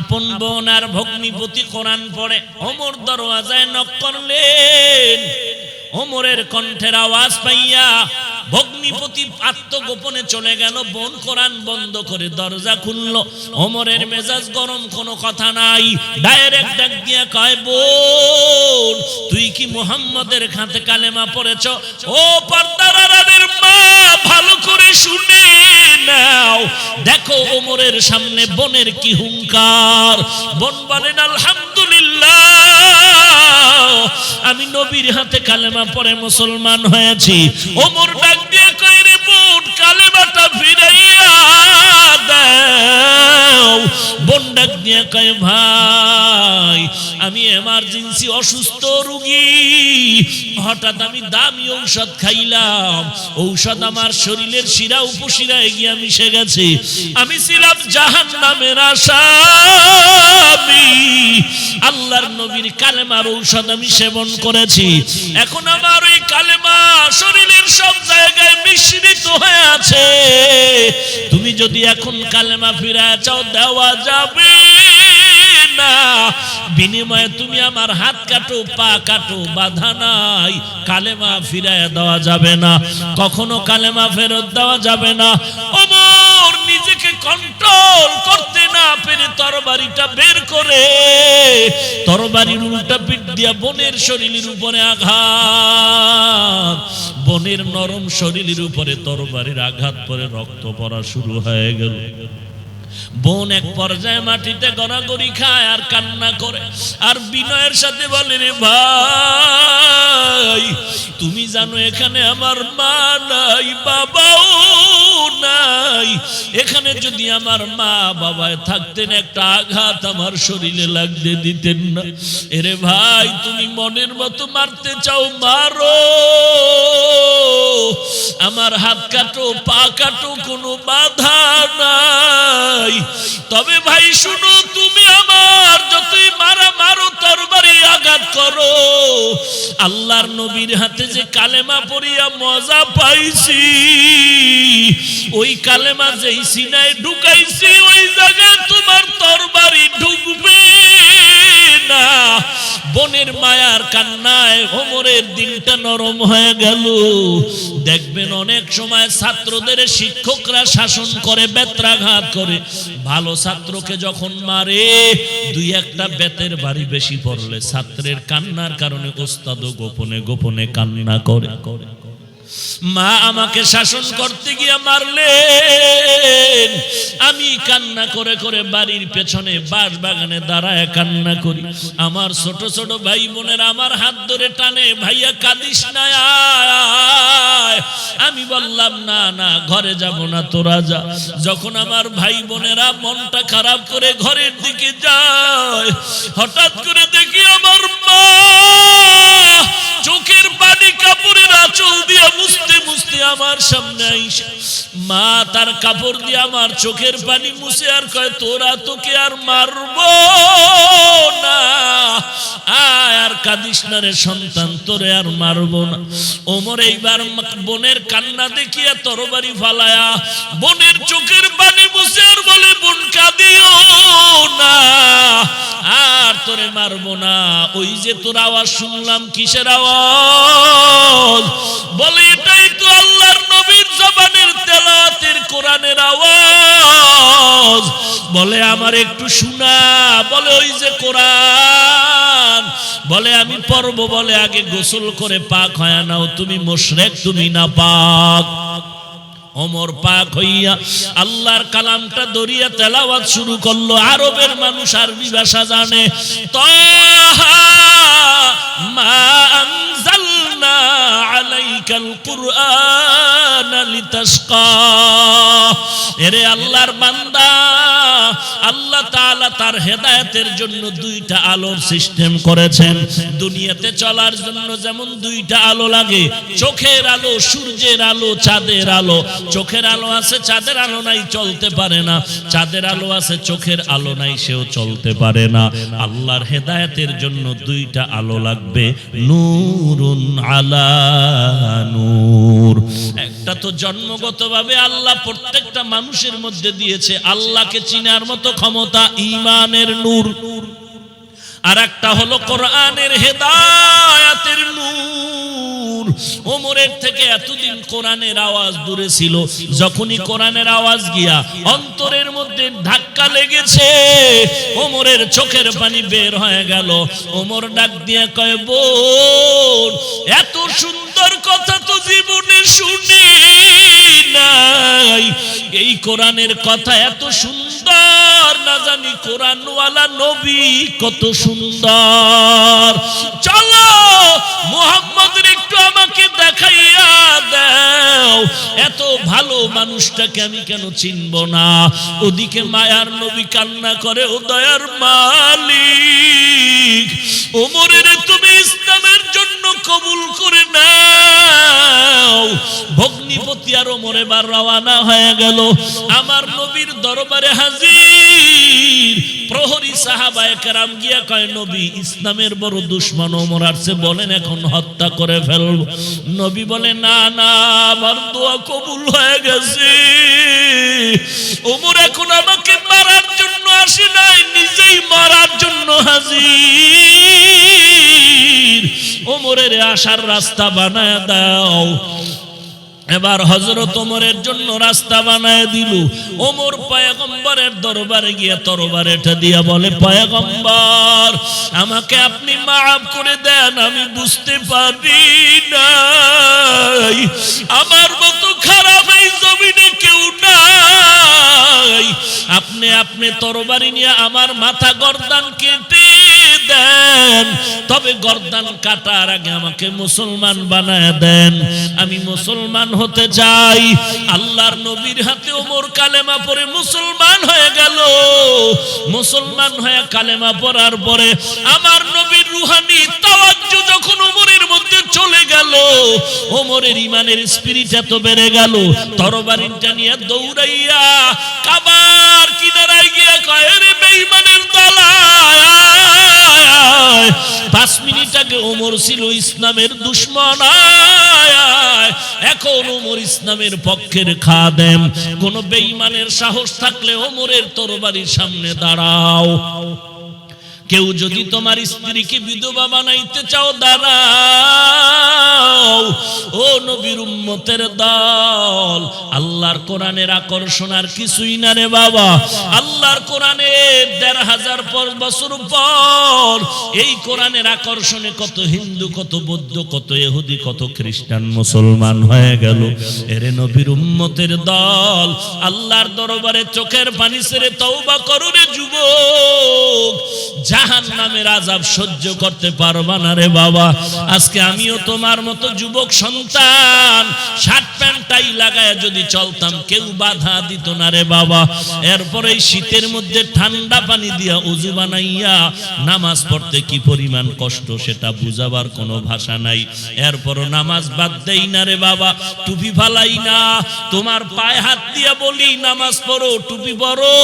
আপন বোন আর ভগ্নিপতি কোরআন পড়ে। ওমর দরওয়াজায় নক করলেন। ওমরের কণ্ঠের আওয়াজ পাইয়া ভগ্নিপতি আত্মগোপনে চলে গেল। বোন কোরআন বন্ধ করে দরজা খুললো। ওমরের মেজাজ গরম, কোনো কথা নাই, ডাইরেক্ট ডাক দিয়া কয়, বোন তুই কি মুহাম্মদের খাতে কালেমা পড়েছ? ও পর্দার আড়ালের মা, ভালো করে শুনে নাও, দেখো ওমরের সামনে বোনের কি হুঙ্কার। বোন বলেন, আলহামদুলিল্লাহ, আমি নবীর হাতে কালেমা পড়ে মুসলমান হয়েছি। ওমর ডাক দিয়ে কয়, রে বোন, কালেমাটা ফিরাইয়া দাও। বোন ডাক দিয়ে কয়, ভাই আমি এমার্জেন্সি অসুস্থ রোগী, হঠাৎ আমি দামি ঔষধ খাইলাম, ঔষধ আমার শরীরের শিরা উপশিরায় গিয়া মিশে গেছে, আমি ছিলাম জাহান্নামের আসামি, আল্লাহর নবীর কালেমার ঔষধ আমি সেবন করেছি, এখন আমার ওই কালেমা শরীরের সব জায়গায় মিশ্রিত হয়ে আছে, তুমি যদি এখন কালেমা ফিরায় চাও দেওয়া যাবে না, বিনিময়ে তুমি আমার হাত কাটো, পা কাটো, বাধা নাই, কালেমা ফিরায় দেওয়া যাবে না, কখনো কালেমা ফেরত দেওয়া যাবে না। ওমর নিজেকে কন্ট্রোল করতে না পেরে তরবারিটা বের করে তরবারির উল্টা পিঠ দিয়া বোনের শরীরের উপরে আঘাত, বোনের নরম শরীরের উপরে তরবারির আঘাত পরে রক্ত পড়া শুরু হয়ে গেল। বোন এক পর্যায়ে মাটিতে গড়াগড়ি খায় আর কান্না করে, আর বিনয়ের সাথে বলে, রে ভাই তুমি জানো এখানে আমার মা নাই, বাবাও নাই, এখানে যদি আমার মা বাবায় থাকতেন একটা আঘাত আমার শরীরে লাগতে দিতেন না। এরে ভাই তুমি মনের মতো মারতে চাও মারো, আমার হাত কাটো, পা কাটো, কোনো বাধা নাই, তবে ভাই শুনো, তুমি আমার যতই মারা মারো, তরবারি আঘাত করো, আল্লাহর নবীর হাতে যে কালেমা পড়িয়া মজা পাইছি, ওই কালেমা যেই সিনায় ঢুকাইছি ওই জায়গায় তোমার তরবারি ঢুকবে না। বোনের মায়ার কান্নায় ওমরের দিলটা নরম হয়ে গেল। দেখবেন অনেক সময় ছাত্রদের শিক্ষকরা শাসন করে, বেত্রাঘাত করে, ভালো ছাত্রকে যখন মারে দুই একটা বেতের বাড়ি বেশি পড়লে ছাত্রের কান্নার কারণে ওস্তাদও গোপনে গোপনে কান্না করে। মা আমাকে শাসন করতে গিয়ে মারলেন, আমি কান্না করে করে বাড়ির পেছনে বাঁশ বাগানে দাঁড়ায় কান্না করি, আমার ছোট ছোট ভাই বোনের আমার হাত ধরে টানে, ভাইয়া কাঁদিস না, আমি বললাম না না ঘরে যাব না, তোরা যা। যখন আমার ভাই বোনেরা মনটা খারাপ করে ঘরের দিকে যায়, হঠাৎ করে দেখি আমার মা চোখের পানি কাপড়ের আঁচল দিয়ে মুছতে মুছতে আমার সামনে আইসা, মা তার কাপড় দিয়ে আমার চোখের পানি মুছে আর কয়, তোরা তোকে আর মারবো না, আর কাঁদিস না রে সন্তান, তোরে আর মারবো না। ওমর এইবার বোনের কান্না দেখিয়া তরবারি ফালায়া বোনের চোখের পানি মুছে আর বলে, বোন কাঁদিও না, আর তোরে মারবো না। ওই যে তোর আওয়াজ শুনলাম, কিসের আওয়াজ? বলে এটাই তো আল্লাহর নবীর জবানের তেলাওয়াতের কোরআনের আওয়াজ। বলে আমার একটু শোনা। বলে ওই যে কোরআন। বলে আমি পড়বো। বলে আগে গোসল করে পাক হয়ে নাও, তুমি মুশরিক, তুমি নাপাক। ওমর পাক হইয়া আল্লাহর কালামটা দরিয়া তেলাওয়াত শুরু করলো। আরবের মানুষ আরবি ভাষা জানে। তাহা মা আনজালনা আলাইকাল কুরআনা লিতাশকা। এরে আল্লাহর বান্দা, আল্লাহ তাআলা তার হেদায়েতের জন্য দুইটা আলোর সিস্টেম করেছেন। দুনিয়াতে চলার জন্য যেমন দুইটা আলো লাগে, চোখের আলো, সূর্যের আলো, চাঁদের আলো। চোখের আলো আছে, চাঁদের আলো নাই, চলতে পারে না। চাঁদের আলো আছে, চোখের আলো নাই, সেও চলতে পারে না। আল্লাহর হেদায়েতের জন্য দুইটা আলো লাগবে, নূরুন আলা নূর। একটা তো জন্মগতভাবে আল্লাহ প্রত্যেকটা মানুষের মধ্যে দিয়েছে। আল্লাহকে চিনার মতো ক্ষমতা ঈমানের নূর, আর একটা হলো কোরআনের হেদায়েতের নূর। ওমরের থেকে এতদিন কোরআনের আওয়াজ দূরে ছিল, যখনই কোরআনের আওয়াজ গিয়া অন্তরের মধ্যে ধাক্কা লেগেছে, ওমরের চোখের পানি বের হয়ে গেল। ওমর ডাক দিয়ে কয়, বোন, এত সুন্দর কথা তো জীবনে শুনি নাই, এই কোরআনের কথা এত সুন্দর, না জানি কোরআনওয়ালা নবী কত সুন্দর। চলো মুহাম্মদের একটু আমাকে দেখাইয়া দাও, এত ভালো মানুষটাকে আমি কেন চিনব না। ওদিকে মায়ার নবী কান্না করে, ও দয়ার মালিক, ওমরের তুমি ইসলামের জন্য কবুল করে নাও। ভগ্নিপতি আর ওমর এবার রওয়ানা হয়ে গেল, আমার নবীর দরবারে হাজির। প্রহরী সাহাবায়ে কেরাম গিয়া কয়, নবী, ইসলামের বড় দুশমন ওমর আসছে, বলেন এখন হত্যা করে ফেলব। নবী বলে, না না, আমার দোয়া কবুল হয়ে গেছে। ওমর এখন আমাকে মারার জন্য আসে নাই, নিজেই মারার জন্য হাজির। ওমরের আসার রাস্তা বানায় দাও। এবার হযরত ওমরের জন্য রাস্তা বানায় দিল। ওমর পয়গম্বরের দরবারে গিয়ে তরবার এটা দিয়া বলে, পয়গম্বর, আমাকে আপনি মাফ করে দেন, আমি বুঝতে পারি নাই, আমার মতো খারাপ এই জমিনে কেউ নাই। আপনি তরবারি নিয়ে আমার মাথা গর্দান কেটে দেন, তবে গর্দান কাটার আগে আমাকে মুসলমান বানায় দেন, আমি মুসলমান হতে চাই। আল্লাহর নবীর হাতে ওমর কালেমা পড়ে মুসলমান হয়ে গেল। মুসলমান হয়ে কালেমা পড়ার পরে আমার নবীর রুহানি তাওয়াজ্জু যখন ওমরের মধ্যে চলে গেল, ওমরের ঈমানের স্পিরিট এত বেড়ে গেল, তরবারিটা নিয়ে দৌড়াইয়া কাবার কিনারায় গিয়া কয়, রে বেঈমানের দল, 5 মিনিট আগে ওমর ছিল ইসলামের দুশমন, এখন ওমর ইসলামের পক্ষের খাদেম। কোন বেঈমানের সাহস থাকলে ওমরের তরবারির সামনে দাঁড়াও। কেউ যদি তোমার স্ত্রীকে বিধবা বানাইতে চাও, দাঁড়াও। ও নবীর উম্মতের দল, আল্লাহর কোরআনের আকর্ষণ আর কিছুই না রে বাবা। আল্লাহর কোরআনের ১৫০০ বছর পর এই কোরআনের আকর্ষণে কত হিন্দু, কত বৌদ্ধ, কত ইহুদি, কত খ্রিস্টান মুসলমান হয়ে গেল। এরে নবীর উম্মতের দল, আল্লাহর দরবারে চোখের পানি ছেড়ে তওবা করো রে যুবক। জাহান্নামের আযাব সহ্য করতে পারবা না রে বাবা। আজকে আমিও তোমার মতো যুবক সন্তান, শার্ট প্যান্ট টাই লাগায় যদি চলতাম, কেউ বাধা দিত না রে বাবা। এরপরে শীতের মধ্যে ঠান্ডা পানি দিয়া ওযু বানাইয়া নামাজ পড়তে কি পরিমাণ কষ্ট, সেটা বুঝাবার কোনো ভাষা নাই। এরপরও নামাজ বাদ দেই না রে বাবা, টুপি ফালাই না, তোমার পায়ে হাত দিয়া বলি নামাজ পড়ো, টুপি পরো।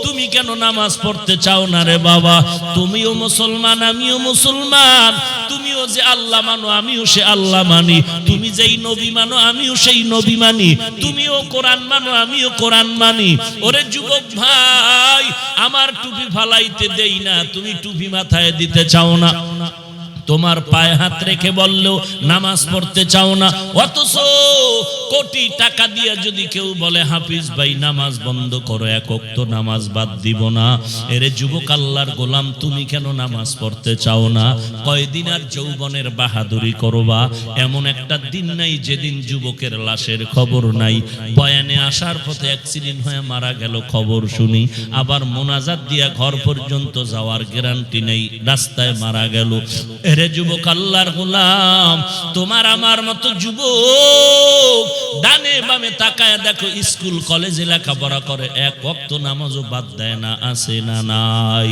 তুমি কেন নামাজ পড়তে চাও না রে বাবা? তুমিও মুসলমান, আমিও মুসলমান। তুমিও যে আল্লাহ মানো, আমিও সে আল্লাহ মানি। তুমি যেই নবী মানো, আমিও সেই নবী মানি। তুমিও কোরআন মানো, আমিও কোরআন মানি। ওরে যুবক ভাই, আমার টুপি ফালাইতে দেই না, তুমি টুপি মাথায় দিতে চাও না। তোমার পায়ে হাত রেখে বললেও নামাজ পড়তে চাও না। অথচ কোটি টাকা দিয়ে যদি কেউ বলে, হাফিজ ভাই নামাজ বন্ধ করো, এক ওয়াক্ত নামাজ বাদ দিব না। এরে যুবক আল্লাহর গোলাম, তুমি কেন নামাজ পড়তে চাও না? কয়দিন আর যৌবনের বাহাদুরি করবা? এমন একটা দিন নাই যেদিন যুবকের লাশের খবর নাই। বয়ানে আসার পথে অ্যাক্সিডেন্ট হয়ে মারা গেল, খবর শুনি। আবার মোনাজাত দিয়া ঘর পর্যন্ত যাওয়ার গ্যারান্টি নেই, রাস্তায় মারা গেল। এরে যুবক আল্লাহর গোলাম, তোমার আমার মতো যুবক ডানে বামে তাকায় দেখো, স্কুল কলেজে লেখাপড়া করে, এক ওয়াক্ত নামাজও বাদ দেয় না, আছে না নাই?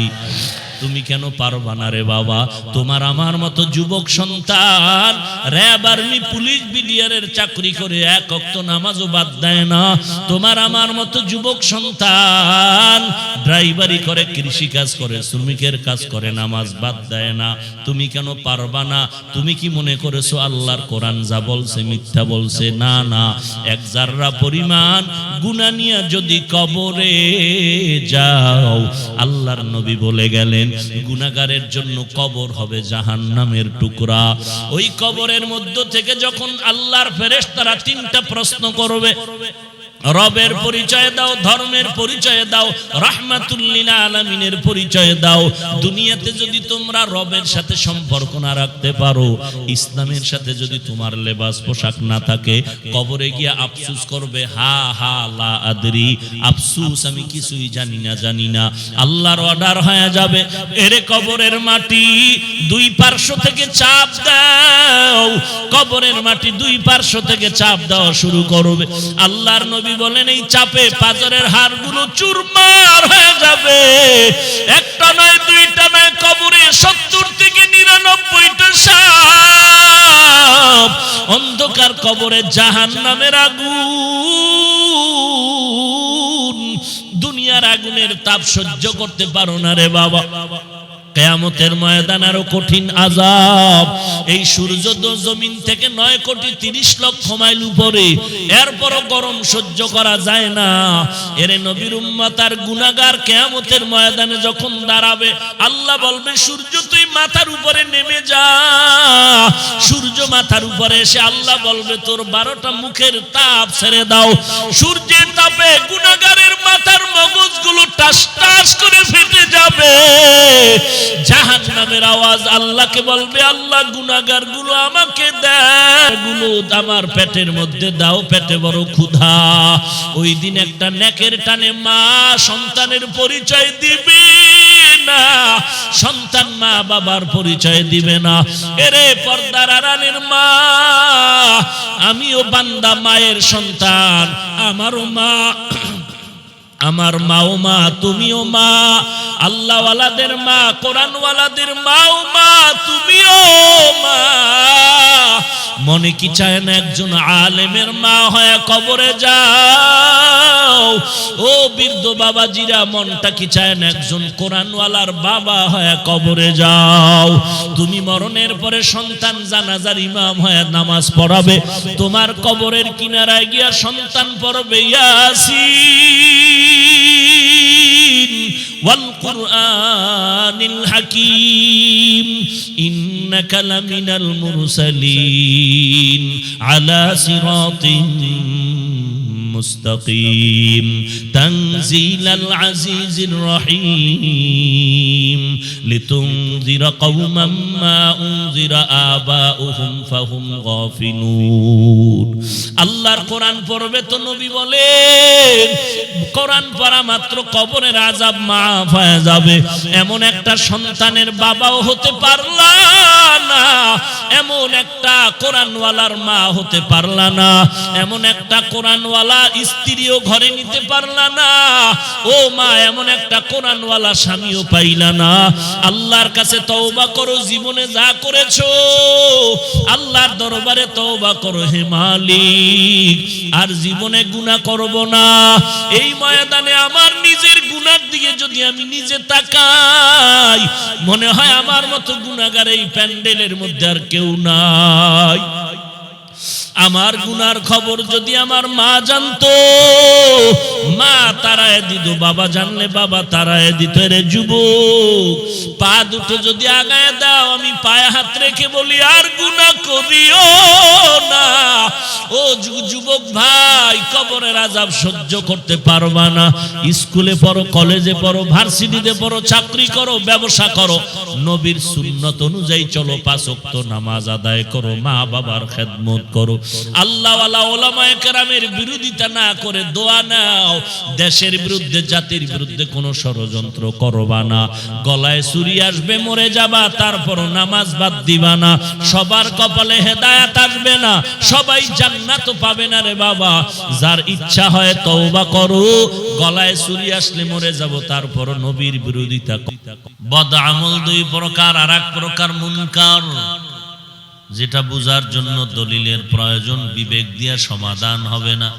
তুমি কেন পারবা না রে বাবা? তোমার আমার মতো যুবক সন্তান র‍্যাব, আর্মি, পুলিশ, বিডিআরের চাকরি করে এক ওয়াক্ত নামাজও বাদ দেয় না। তোমার আমার মতো যুবক সন্তান ড্রাইভারি করে, কৃষি কাজ করে, শ্রমিকের কাজ করে, নামাজ বাদ দেয় না। তুমি কেন পারবা না? তুমি কি মনে করেছো আল্লাহর কোরআন যা বলছে মিথ্যা বলছে? না না, এক জাররা পরিমাণ গুনাহ নিয়ে যদি কবরে যাও, আল্লাহর নবী বলে গেলেন গুনাহগারের জন্য কবর হবে জাহান্নামের টুকরা। ওই কবরের মধ্য থেকে যখন আল্লাহর ফেরেশতারা তিনটা প্রশ্ন করবে, রবের পরিচয় দাও, ধর্মের পরিচয় দাও, রাহমাতুল লিল আলামিনের পরিচয় দাও। দুনিয়াতে যদি তোমরা রবের সাথে সম্পর্ক না রাখতে পারো, ইসলামের সাথে যদি তোমার লেবাস পোশাক না থাকে, কবরে গিয়ে আফসোস করবে, হা হা লা আদরি, আফসোস আমি কিছুই জানি না। আল্লাহর অর্ডার হয়ে যাবে, এরে কবরের মাটি দুই পার্শ্ব থেকে চাপ দাও। কবরের মাটি দুই পার্শ্ব থেকে চাপ দেওয়া শুরু করবে। আল্লাহর নবী বলেন এই চাপে পাজরের হাড়গুলো চুরমার হয়ে যাবে। একটা নয়, দুইটা নয়, কবরে 70 থেকে 99টা সাপ। অন্ধকার কবরে জাহান্নামের আগুন, দুনিয়ার আগুনের তাপ সহ্য করতে পারো না রে বাবা। কিয়ামতের ময়দান আরো কঠিন আযাব। এই সূর্য জমিন থেকে 9,30,00,000 মাইল উপরে, এরপরও গরম সহ্য করা যায় না। এর নবীর উম্মত আর গুনাহগার কিয়ামতের ময়দানে যখন দাঁড়াবে, আল্লাহ বলবে সূর্য তুই মাথার উপরে নেমে যা। সূর্য মাথার উপরে এসে আল্লাহ বলবে তোর 12টা মুখের তাপ ছেড়ে দাও। সূর্যের তাপে গুনাহগারের মাথার মগজগুলো টাস টাস করে ফেটে যাবে। জাহান্নামের আওয়াজ আল্লাহকে বলবে, আল্লাহ গুনাহগার গুলো আমাকে দাও, গুলো আমার পেটের মধ্যে দাও, পেটে বড় ক্ষুধা। ওই দিন একটা নেকের টানে মা সন্তানের পরিচয় দিবে না, সন্তান মা বাবার পরিচয় দিবে না। এরে পর্দার আড়ালের মা, আমিও বান্দা মায়ের সন্তান, আমারও মা, আমার মাও মা, তুমিও মা। আল্লাহওয়ালাদের মা, কোরআনওয়ালাদের মাও মা, তুমিও মা। মনে কি চায় না একজন আলেমের মা হয়ে কবরে যাও? ও বৃদ্ধ বাবাজিরা, মনটা কি চায় না একজন কোরআনওয়ালার বাবা হয়ে কবরে যাও? তুমি মরণের পরে সন্তান জানাজার ইমাম হয়ে নামাজ পড়াবে, তোমার কবরের কিনারায় গিয়া সন্তান পড়বে ইয়াসিন ওয়াল কুরআনিল হাকীম ইন্নাকা লামিনাল মুরসালিন আলা সিরাতিন মুস্তাকিম তানজিলাল আজিজির রহিম লিতুনজিরা কওমান মা উনজিরা আবাউহুম ফাহুম গাফিলুন। আল্লাহর কোরআন পড়বে তো নবী বলেন কোরআন পড়া মাত্র কবরের আযাব মাফ হয়ে যাবে। এমন একটা সন্তানের বাবাও হতে পারলা না, এমন একটা কোরআনওয়ালার মা হতে পারলা না, এমন একটা কোরআনওয়ালা স্ত্রীও ঘরে নিতে পারলা না। ও মা, এমন একটা কোরআনওয়ালা স্বামীও পাইলা না। আল্লাহর কাছে তওবা করো, জীবনে যা করেছো আল্লাহর দরবারে তওবা করো, হে মালিক আর জীবনে গুনাহ করব না। এই ময়দানে আমার নিজের গুনার দিকে যদি আমি নিজে তাকাই, মনে হয় আমার মতো গুনাহগার এই প্যান্ডেলের মধ্যে আর কেউ নাই। আমার গুনার খবর যদি আমার মা জানতো, মা তারায় দিত, বাবা জানলে বাবা তারায় দিত। রে যুবক, পা দুটো যদি আগায় দাও, আমি পায়ে হাত রেখে বলি আর গুনাহ করিও না। ও যুবক ভাই, কবরের আযাব সহ্য করতে পারবা না, স্কুলে পড়ো, কলেজে পড়ো, ভার্সিটিতে পড়ো, চাকরি করো, ব্যবসা করো, নবীর সুন্নত অনুযায়ী চলো, 5 ওয়াক্ত নামাজ আদায় করো, মা বাবার খেদমত করো, আল্লাহওয়ালা ওলামায়ে কেরামের বিরোধিতা না করে দোয়া নাও। দেশের বিরুদ্ধে, জাতির বিরুদ্ধে কোনো ষড়যন্ত্র করবা না। গলায় ছুরি আসবে, মরে যাবা, তারপরও নামাজ বাদ দিবা না। সবার কপালে হেদায়েত আসবে না, সবাই জান্নাত পাবে না রে বাবা। যার ইচ্ছা হয় তওবা করো, গলায় ছুরি আসলে মরে যাব, তারপরও নবীর বিরোধিতা। বদ আমল দুই প্রকার, আর এক প্রকার মুনকার, যেটা বুঝার জন্য দলিলের প্রয়োজন, বিবেক দিয়ে সমাধান হবে না।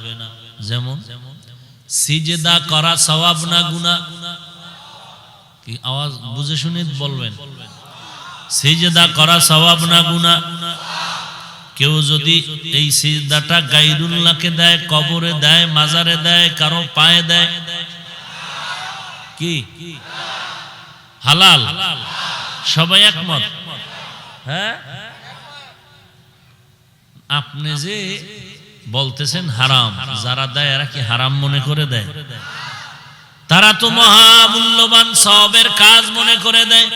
যেমন সিজদা করা সওয়াব না গুনাহ? কি আওয়াজ বুঝে শুনে বলবেন? সিজদা করা সওয়াব না গুনাহ? কেউ যদি এই সিজদাটা গায়রুল্লাহকে দেয়, কবরে দেয়, মাজারে দেয়, কারো পায়ে দেয়, কি হালাল? সবাই একমত? হ্যাঁ, আপনি যে বলতেছেন হারাম, যারা দেয় এরা কি হারাম মনে করে দেয়? তারা তো মহামূল্যবান সওয়াবের কাজ মনে করে দেয়।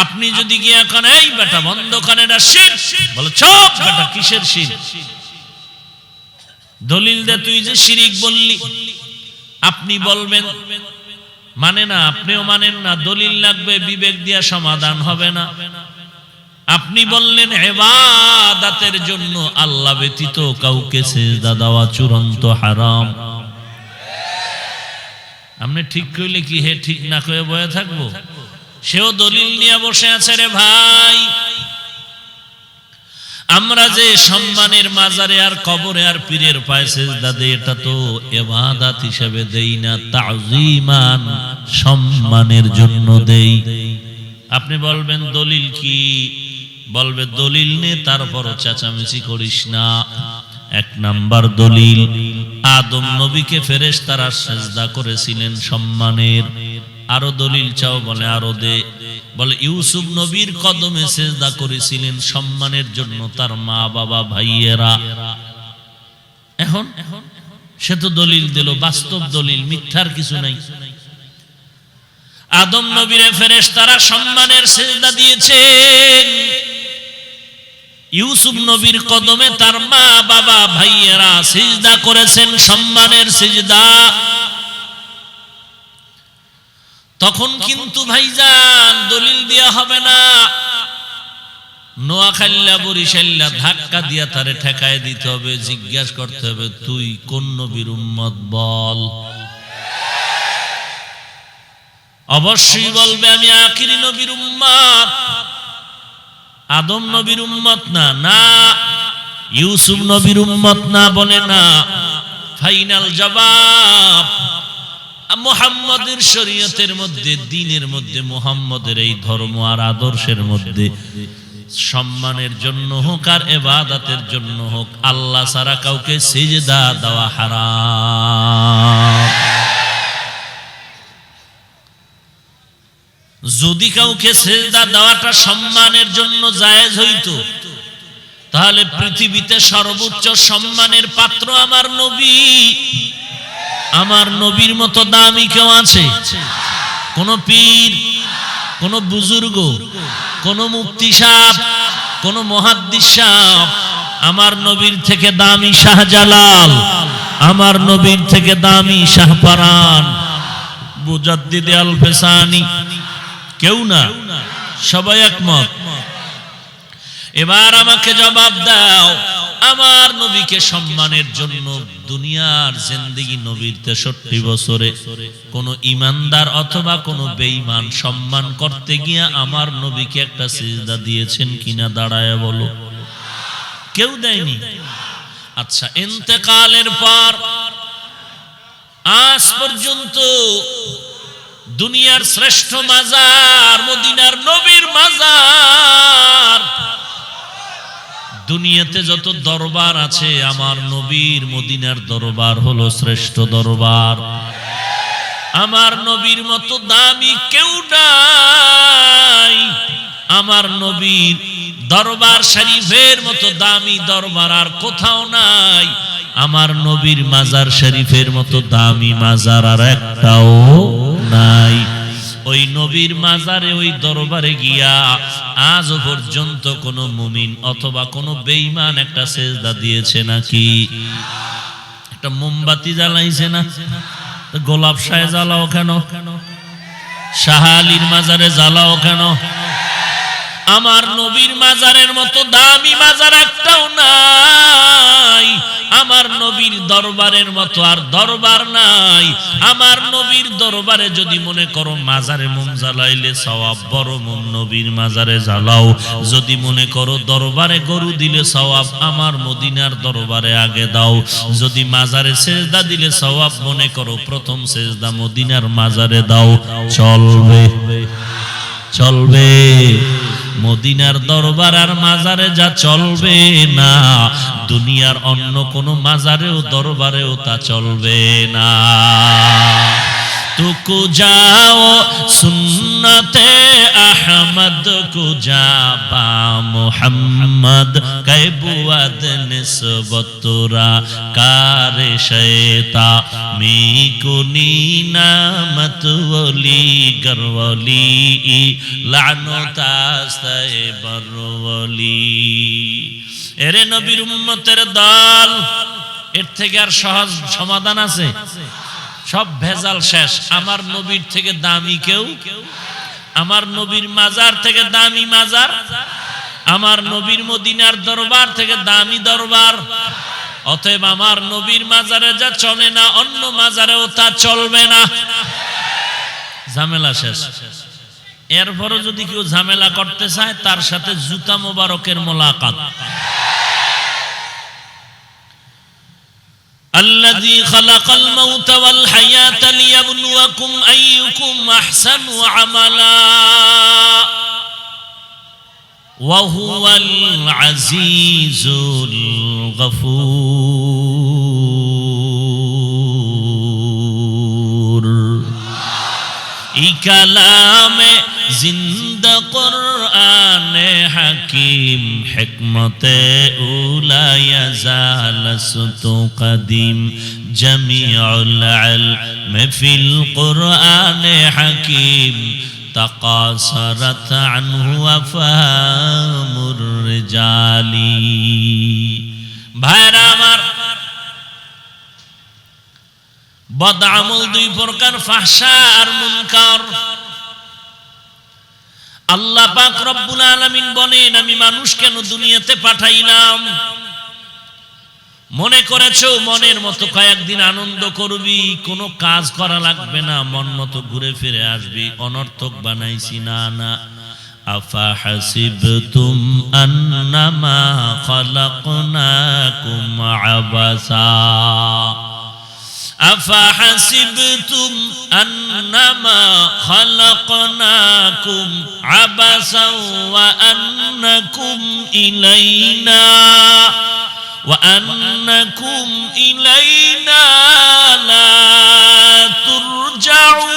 আপনি যদি গিয়ে এখন এই বেটা বন্ধ করেন, এটা শিরক, বলে চুপ বেটা, কিসের শিরক? দলিল দে, তুই যে শিরক বললি। আপনি বলবেন মানে না, আপনিও মানেন না, দলিল লাগবে, বিবেক দিয়া সমাধান হবে না। আপনি বললেন ইবাদতের জন্য আল্লাহ ব্যতীত কাউকে সিজদা দেওয়া চূড়ান্ত হারাম। আপনি ঠিক কইলে কি হে ঠিক না কয়ে বয়ে থাকবো? সেও দলিল নিয়ে বসে আছে। রে ভাই, আমরা যে সম্মানের মাজারে আর কবরে আর পীরের পায়ে সিজদা দেই, এটা তো ইবাদত হিসেবে দেই না, তাযীমান, সম্মানের জন্য দেই। আপনি বলবেন দলিল কি? বলবে দলিল নে, তারপরও চেঁচামেচি করিস না। এক নাম্বার দলিল, আদম নবীকে ফেরেশতারা সিজদা করেছিলেন সম্মানের। আরো দলিল চাও? বলে আরো দে। বলে ইউসুফ নবীর কদমে সিজদা করেছিলেন সম্মানের জন্য তার মা বাবা ভাইয়েরা। এখন সে তো দলিল দিল, বাস্তব দলিল, মিথ্যার কিছু নাই। আদম নবীরে ফেরেশতারা সম্মানের সিজদা দিয়েছেন, ইউসুফ নবীর কদমে তার মা বাবা ভাইয়েরা সিজদা করেছেন সম্মানের সিজদা। তখন কিন্তু ভাইজান দলিল দেয়া হবে না। নোয়াখাইল্লা বরিশাল্লা ধাক্কা দিয়া তারে ঠেকায় দিতে হবে, জিজ্ঞাসা করতে হবে তুই কোন নবীর উম্মত বল। অবশ্যই বলবে আমি আখিরি নবীর উম্মত, আদম নবীর উম্মত না, না ইউসুফ নবীর উম্মত না, বলে না। ফাইনাল জবাব, মুহাম্মদের শরীয়তের মধ্যে, দ্বীনের মধ্যে, মুহাম্মদের এই ধর্ম আর আদর্শের মধ্যে সম্মানের জন্য হোক আর ইবাদতের জন্য হোক, আল্লাহ ছাড়া কাউকে সিজদা দেওয়া হারাম। যদি কাউকে সিজদা দেওয়াটা সম্মানের জন্য জায়েজ হইতো, তাহলে পৃথিবীতে সর্বোচ্চ সম্মানের পাত্র আমার নবী। আমার নবীর মতো দামি কেউ আছে? কোন পীর, কোন বুজুর্গ, কোন মুফতি সাহেব, কোন মুহাদ্দিস সাহেব আমার নবীর থেকে দামি শাহজালাল, আমার নবীর থেকে দামি শাহপারান, মুজাদ্দিদ আল ফেসানি কেউ না, সবাই একমত। এবার আমাকে জবাব দাও, আমার নবীকে সম্মানের জন্য দুনিয়ার জিন্দেগি নবীর 63 বছরে কোন ইমানদার অথবা কোন বেঈমান সম্মান করতে গিয়া আমার নবীকে একটা সিজদা দিয়েছেন কিনা? দাঁড়ায় বলো। কেউ দেয়নি। আচ্ছা, ইন্তেকালের পর আজ পর্যন্ত দুনিয়ার শ্রেষ্ঠ মাজার মদিনার নবীর মাজার, দুনিয়াতে যত দরবার আছে আমার নবীর মদিনার দরবার হলো শ্রেষ্ঠ দরবার। আমার নবীর মতো দামি কেউ নাই, আমার নবীর দরবার শরীফের মতো দামি দরবার আর কোথাও নাই, আমার নবীর মাজার শরীফের মতো দামি মাজার আর একটাও নাই। ওই নবীর মাজারে ওই দরবারে গিয়া আজ পর্যন্ত কোন মুমিন অথবা কোন বেঈমান একটা সেজদা দিয়েছে নাকি? একটা মোমবাতি জ্বালাইছে না? গোলাপ শাহে জ্বালাও কেন? শাহ আলীর মাজারে জ্বালাও কেন? আমার নবীর মাজারের মতো দামি মাজার একটাও নাই। আমার নবীর দরবারের মতো আর দরবার নাই। আমার নবীর দরবারে যদি মনে করো মাজারে মোম জ্বালাইলে সওয়াব, বড় মোম নবীর মাজারে জ্বালাও। যদি মনে করো দরবারে গরু দিলে সওয়াব, আমার মদিনার দরবারে আগে দাও। যদি মাজারে সেজদা দিলে সওয়াব মনে করো, প্রথম সেজদা মদিনার মাজারে দাও। চলবে? চলবে? মদিনার দরবার আর মাজারে যা চলবে না, দুনিয়ার অন্য কোন মাজারেও দরবারেও তা চলবে না। तुको जाओ सुन्नते अहमद को जाबा मोहम्मद कैबुअद निस्बतुरा कारे शैता मी कुनी नामत वली गरवली लानतास्ते बरवली। एरे नबीर उम्मतेर दल, एर थेके आर सहज समाधान आछे? सब भेजाल शेष। आमार नबीर थेके दामी केउ? आमार नबीर माजार थेके दामी माजार? आमार नबीर मदिनार दरबार थेके दामी दरबार? अतएव आमार नबीर माजारे जा चले ना, अन्य माजारेও ता चलबे ना। झमेला शेष। एरपरও যদি কেউ ঝামেলা করতে চায় তার সাথে জুতা মোবারকের মোলাকাত। الذي خلق الموت والحياة ليبلوكم أيكم أحسن عملا وهو العزيز الغفور। كلام जिंदा कुरान हकीम हिकमत उला यज़ालसतु कदीम जमीउल इल्म फिल कुरान हकीम तकासरत अन्हु अफहामुर रिजाली। भाईरा आमार, बद আমল দুই প্রকার, ফাহশা আর মুনকার। আল্লাহ পাক রব্বুল আলামিন বলেন, আমি মানুষ কেন দুনিয়াতে পাঠাইলাম? মনে করেছো মনের মতো কয়েকদিন আনন্দ করবি, কোনো কাজ করা লাগবে না, মন মতো ঘুরে ফিরে আসবি, অনর্থক বানাইছি না। না, আফা হাসিবতুম আন্নামা খালাকনাকুম আবাসা أفحسبتم أنما خلقناكم عبثا وأنكم إلينا لا ترجعون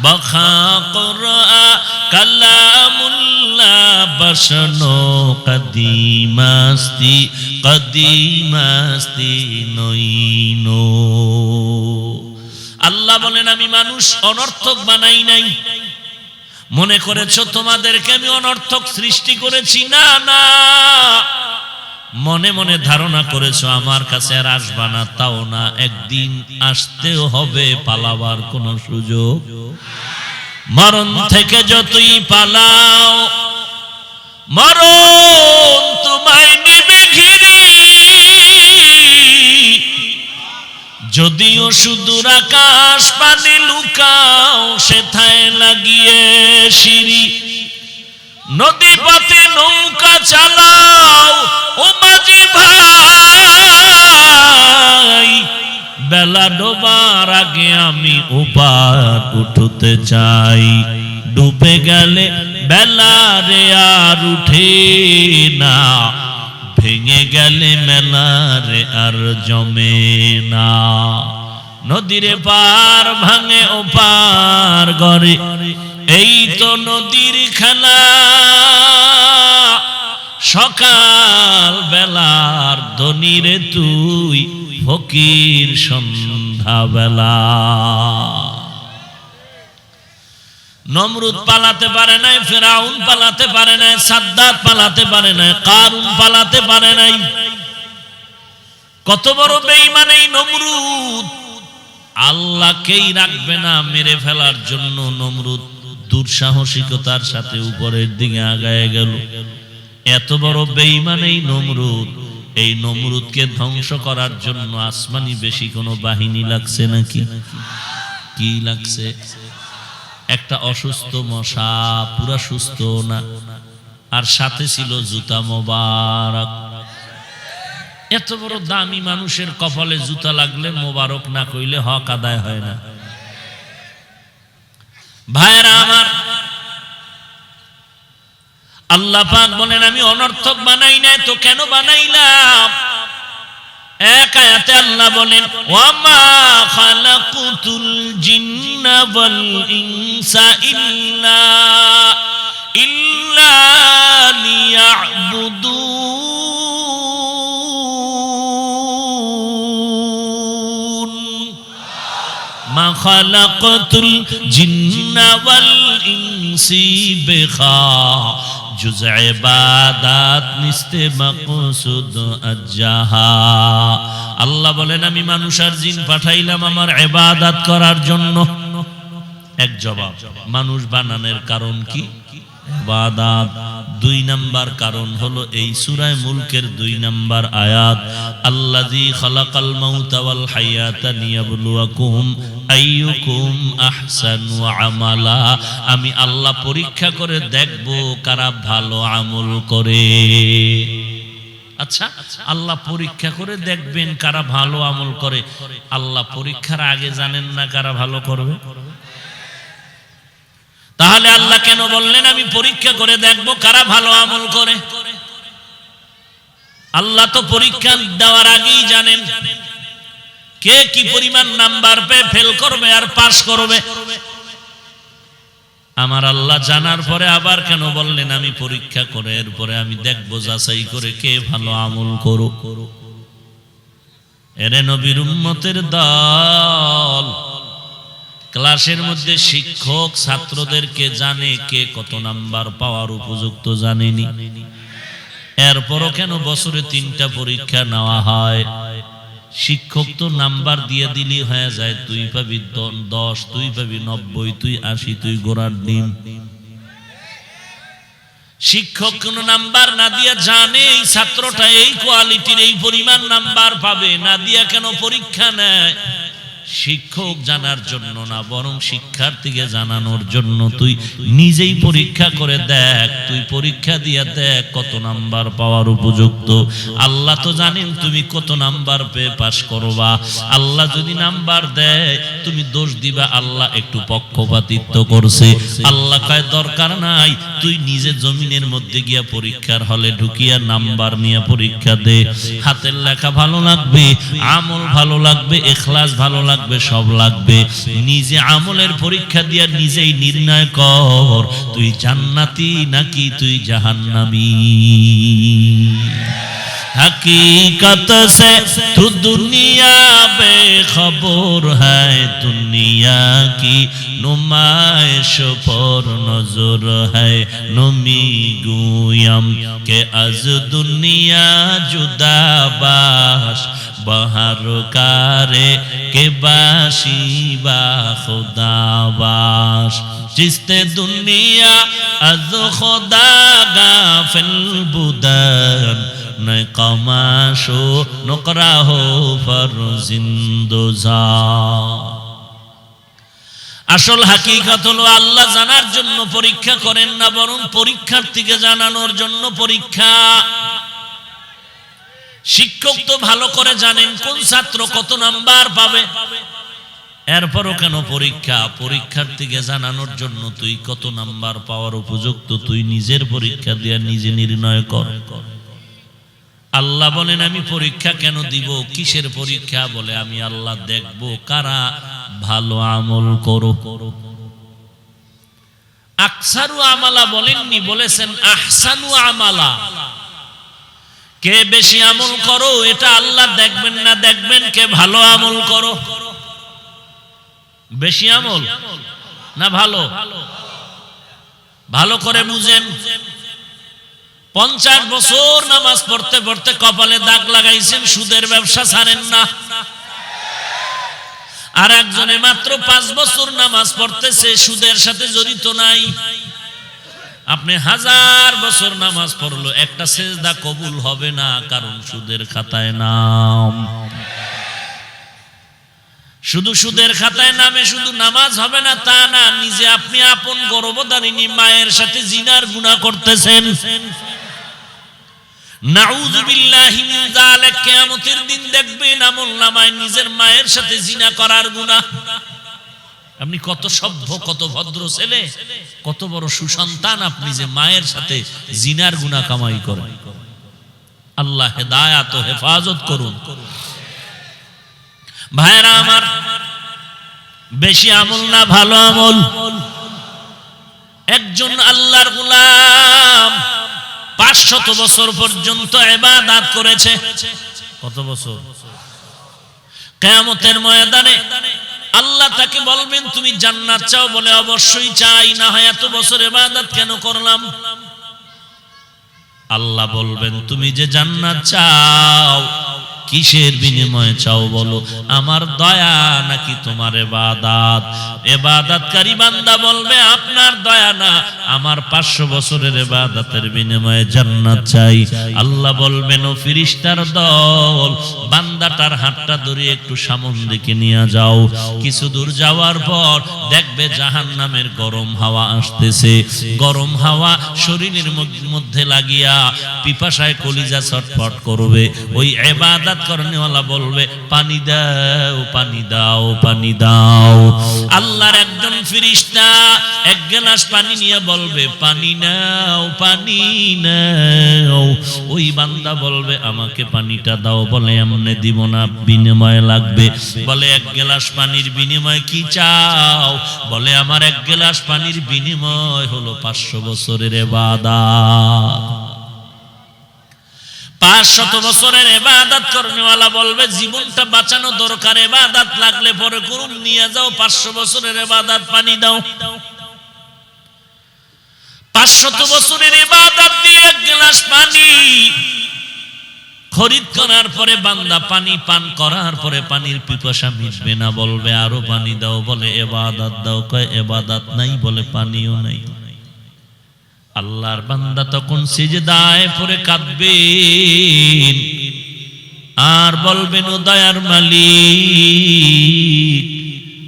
بخا قرآ كلام बशनो कदीमस्ती कदीमस्ती नईनो। আল্লাহ বলেন, আমি মানুষ অনর্থক বানাই নাই। মনে করেছো তোমাদেরকে আমি অনর্থক সৃষ্টি করেছি? না না, মনে মনে ধারণা করেছো আমার কাছে আর আসবা না, তাও না, একদিন আসতেও হবে, পালাবার কোনো সুযোগ। মরণ থেকে যতই পালাও মরণ তোমায় নিবে ঘিরে। যদিও সুদূর আকাশ পানে লুকাও, সেথায় লাগিয়ে সিঁড়ি। নদী পথে নৌকা চালাও ও মাঝি ভাই, বেলা ডোবার আগে আমি ওপার উঠতে চাই। ডুবে গেলে বেলা রে আর উঠে না, ভেঙে গেলে মেলা রে আর জমে না। নদীরে পার ভাঙে ওপার গড়ে, এই তো নদীর খেলা। সকাল বেলার ধনী রে তুই, ফকির সন্ধ্যা বেলা। নমরুদ পালাতে পারে নাই, ফিরাউন পালাতে পারে নাই, সাদ্দাত পালাতে পারে নাই, কারুন পালাতে পারে নাই। কত বড় বেঈমান এই নমরুদ! আল্লাহকেই রাখবে না মেরে ফেলার জন্য নমরুদ দুঃসাহসিকতার সাথে উপরের দিকে আগায় গেল। এত বড় বেঈমান এই নমরুদ। এই নমরুদকে ধ্বংস করার জন্য আসমানি বেশি কোনো বাহিনী লাগছে নাকি? কি লাগছে? একটা অসুস্থ মশা, পুরা সুস্থ না, আর সাথে ছিল জুতা মোবারক। এত বড় দামি মানুষের কপালে জুতা লাগলে মোবারক না কইলে হক আদায় হয় না। ভাইরা আমার, আল্লাহ পাক বলেন আমি অনর্থক বানাই নাই তো কেন বানাইলাম? এক আয়াতে আল্লাহ বলেন ওয়ামা খালাকুতুল জিন্না ওয়াল ইনসা ইল্লা লিয়াবুদুন। মা খালাকুতুল জিন্না ওয়াল ইনসি বিখা জুজ ইবাদাত নিস্তে মাকসুদ আজ্জাহা। আল্লাহ বলেন আমি মানুষ আর জিন পাঠাইলাম আমার ইবাদত করার জন্য। এক জবাব, মানুষ বানানোর কারণ কি? ইবাদত। দুই নাম্বার কারণ হলো এই সূরা মুলকের 2 নাম্বার আয়াত, আল্লাযী খালাকাল মাউতা ওয়াল হায়াতা লিয়াবলুয়াকুম আইয়ুকুম আহসানু আমালা। আমি আল্লাহ পরীক্ষা করে দেখব কারা ভালো আমল করে। আচ্ছা, আল্লাহ পরীক্ষা করে দেখবেন কারা ভালো আমল করে। আল্লাহ পরীক্ষার আগে জানেন না কারা ভালো করবে? তাহলে আল্লাহ কেন বললেন আমি পরীক্ষা করে দেখব কারা ভালো আমল করে? আল্লাহ তো পরীক্ষা দেওয়ার আগেই জানেন কে কি পরিমাণ নাম্বার পেয়ে ফেল করবে আর পাস করবে। আমার আল্লাহ জানার পরে আবার কেন বললেন আমি পরীক্ষা করে এরপরে আমি দেখব যাচাই করে কে ভালো আমল করো। এরে নবীর উম্মতের দল, ক্লাসের মধ্যে শিক্ষক ছাত্রদেরকে জানে কে কত নাম্বার পাওয়ার উপযুক্ত জানেনি। এরপরও কেন বছরে 3টা পরীক্ষা নেওয়া হয়? শিক্ষক তো নাম্বার দিয়ে দিলি হয়ে যায়, তুই পাবি 10, তুই পাবি 90, তুই 80, তুই গোড়ার ডিম। শিক্ষক কোন নাম্বার না দিয়া জানে এই ছাত্রটা এই কোয়ালিটির এই পরিমাণ নাম্বার পাবে, না দিয়া কেন পরীক্ষা নেয়? শিক্ষক জানার জন্য না, বরং শিক্ষার্থীকে জানানোর জন্য। তুই নিজেই পরীক্ষা করে দেখ, তুই পরীক্ষা দিয়ে দেখ কত নাম্বার পাওয়ার উপযুক্ত। আল্লাহ তো জানেন তুমি কত নাম্বার পেয়ে পাস করবা। আল্লাহ যদি নাম্বার দেয় তুমি দোষ দিবা আল্লাহ একটু পক্ষপাতিত্ব করছে। আল্লাহ কয় দরকার নাই, তুই নিজে জমিনের মধ্যে গিয়া পরীক্ষার হলে ঢুকিয়া নাম্বার নিয়ে পরীক্ষা দে। হাতের লেখা ভালো লাগবে, আমল ভালো লাগবে, ইখলাস ভালো লাগবে, সব লাগবে। নিজে আমলের পরীক্ষা দিয়া নিজেই নির্ণয় কর তুই জান্নাতি নাকি তুই জাহান্নামী। हकीकत से तू दुनिया बेखबर है, दुनिया की नुमाइश पर नजर है। नमी गुयम के अज दुनिया जुदा बाश बहर कारे के बाशी बा खुदा बाश। जिसते दुनिया अज खुदा गाफिल बुदन नकामाशो नकरा हो फरजिंदोजा। আসল হাকিকত হলো আল্লাহ জানার জন্য পরীক্ষা করেন না, বরং পরীক্ষার্থীকে জানানোর জন্য পরীক্ষা। শিক্ষক তো ভালো করে জানেন কোন ছাত্র কত নাম্বার পাবে, এরপরও কেন পরীক্ষা? পরীক্ষার্থীকে জানানোর জন্য তুই কত নাম্বার পাওয়ার উপযুক্ত তুই নিজের পরীক্ষা দিয়ে নিজে নির্ণয় কর। আল্লাহ বলেন আমি পরীক্ষা কেন দিব? কিসের পরীক্ষা? বলে আমি আল্লাহ দেখব কারা ভালো আমল করো। আকসারু আমালা বলেননি, বলেছেন আহসানু আমালা। কে বেশি আমল করো এটা আল্লাহ দেখবেন না, দেখবেন কে ভালো আমল করো। বেশি আমল না ভালো? ভালো করে বুঝেন। 50 বছর নামাজ পড়তে পড়তে কপালে দাগ লাগাইছেন, সুদের ব্যবসা ছাড়েন না। আর একজনে মাত্র 5 বছর নামাজ পড়তেছে, সুদের সাথে জড়িত নাই। আপনি 1000 বছর নামাজ পড়লো, একটা সেজদা কবুল হবে না, কারণ সুদের খাতায় নাম। শুধু সুদের খাতায় নামে শুধু নামাজ হবে না তা না, নিজে আপনি আপন গর্ভধারিণী মায়ের সাথে জিনার গুনাহ করতেছেন। নাউযুবিল্লাহি মিন যালিক। কিয়ামতের দিন দেখবেন আমলনামায় নিজের মায়ের সাথে জিনা করার গুনাহ। আপনি কত সভ্য, কত ভদ্র ছেলে, কত বড় সুসন্তান, আপনি যে মায়ের সাথে জিনার গুনাহ কামাই করেন। আল্লাহ হেদায়াত ও হেফাজত করুন। ভাইরা আমার, বেশি আমল না ভালো আমল? একজন আল্লাহর গোলাম 500 বছর পর্যন্ত ইবাদত করেছে। কত বছর? কিয়ামতের ময়দানে আল্লাহ তাকে বলবেন তুমি জান্নাত চাও? বলে অবশ্যই চাই। না হয় এত বছর ইবাদত কেন করলাম? আল্লাহ বলবেন তুমি যে জান্নাত চাও কিসের বিনিময়ে চাও বলো? আমার দয়া নাকি তোমার ইবাদত? ইবাদতকারী বান্দা বলবে আপনার দয়া না, আমার 500 বছরের ইবাদতের বিনিময়ে জান্নাত চাই। আল্লাহ বলবেন ও ফেরেশতার দল, বান্দাটার হাতটা ধরে একটু সামন দিকে নিয়ে যাও। কিছু দূর যাওয়ার পর দেখবে জাহান্নামের গরম হাওয়া আসতেছে। গরম হাওয়া শরীরের মধ্যে লাগিয়া পিপাসায় কলিজা ছটফট করবে। ওই ইবাদত করনেওয়ালা বলবে পানি দাও, পানি দাও, পানি দাও। আল্লাহর একজন ফেরেশতা এক গ্লাস পানি নিয়ে বলবে পানি নাও, পানি নাও। ওই বান্দা বলবে আমাকে পানিটা দাও। বলে এমনি দিব না, বিনিময় লাগবে। বলে 1 গ্লাস পানির বিনিময় কি চাও? বলে আমার 1 গ্লাস পানির বিনিময় হলো 500 বছরের ইবাদত। 500 বছরের ইবাদত করনেওয়ালা বলবে জীবনটা বাঁচানো দরকার, ইবাদত লাগলে পরে করুন, নিয়ে যাও 500 বছরের ইবাদত, পানি দাও। 500 বছরের ইবাদত দিয়ে 1 গ্লাস পানি খরিদ করার পরে বান্দা পানি পান করার পরে পানির পিপাসা মিটবে না, বলবে আরো পানি দাও। বলে ইবাদত দাও। কয় ইবাদত নাই। বলে পানিও নাই। আল্লাহর বান্দা তখন সিজদায় পড়ে কাঁদবেন আর বলবেন ও দয়ার মালিক,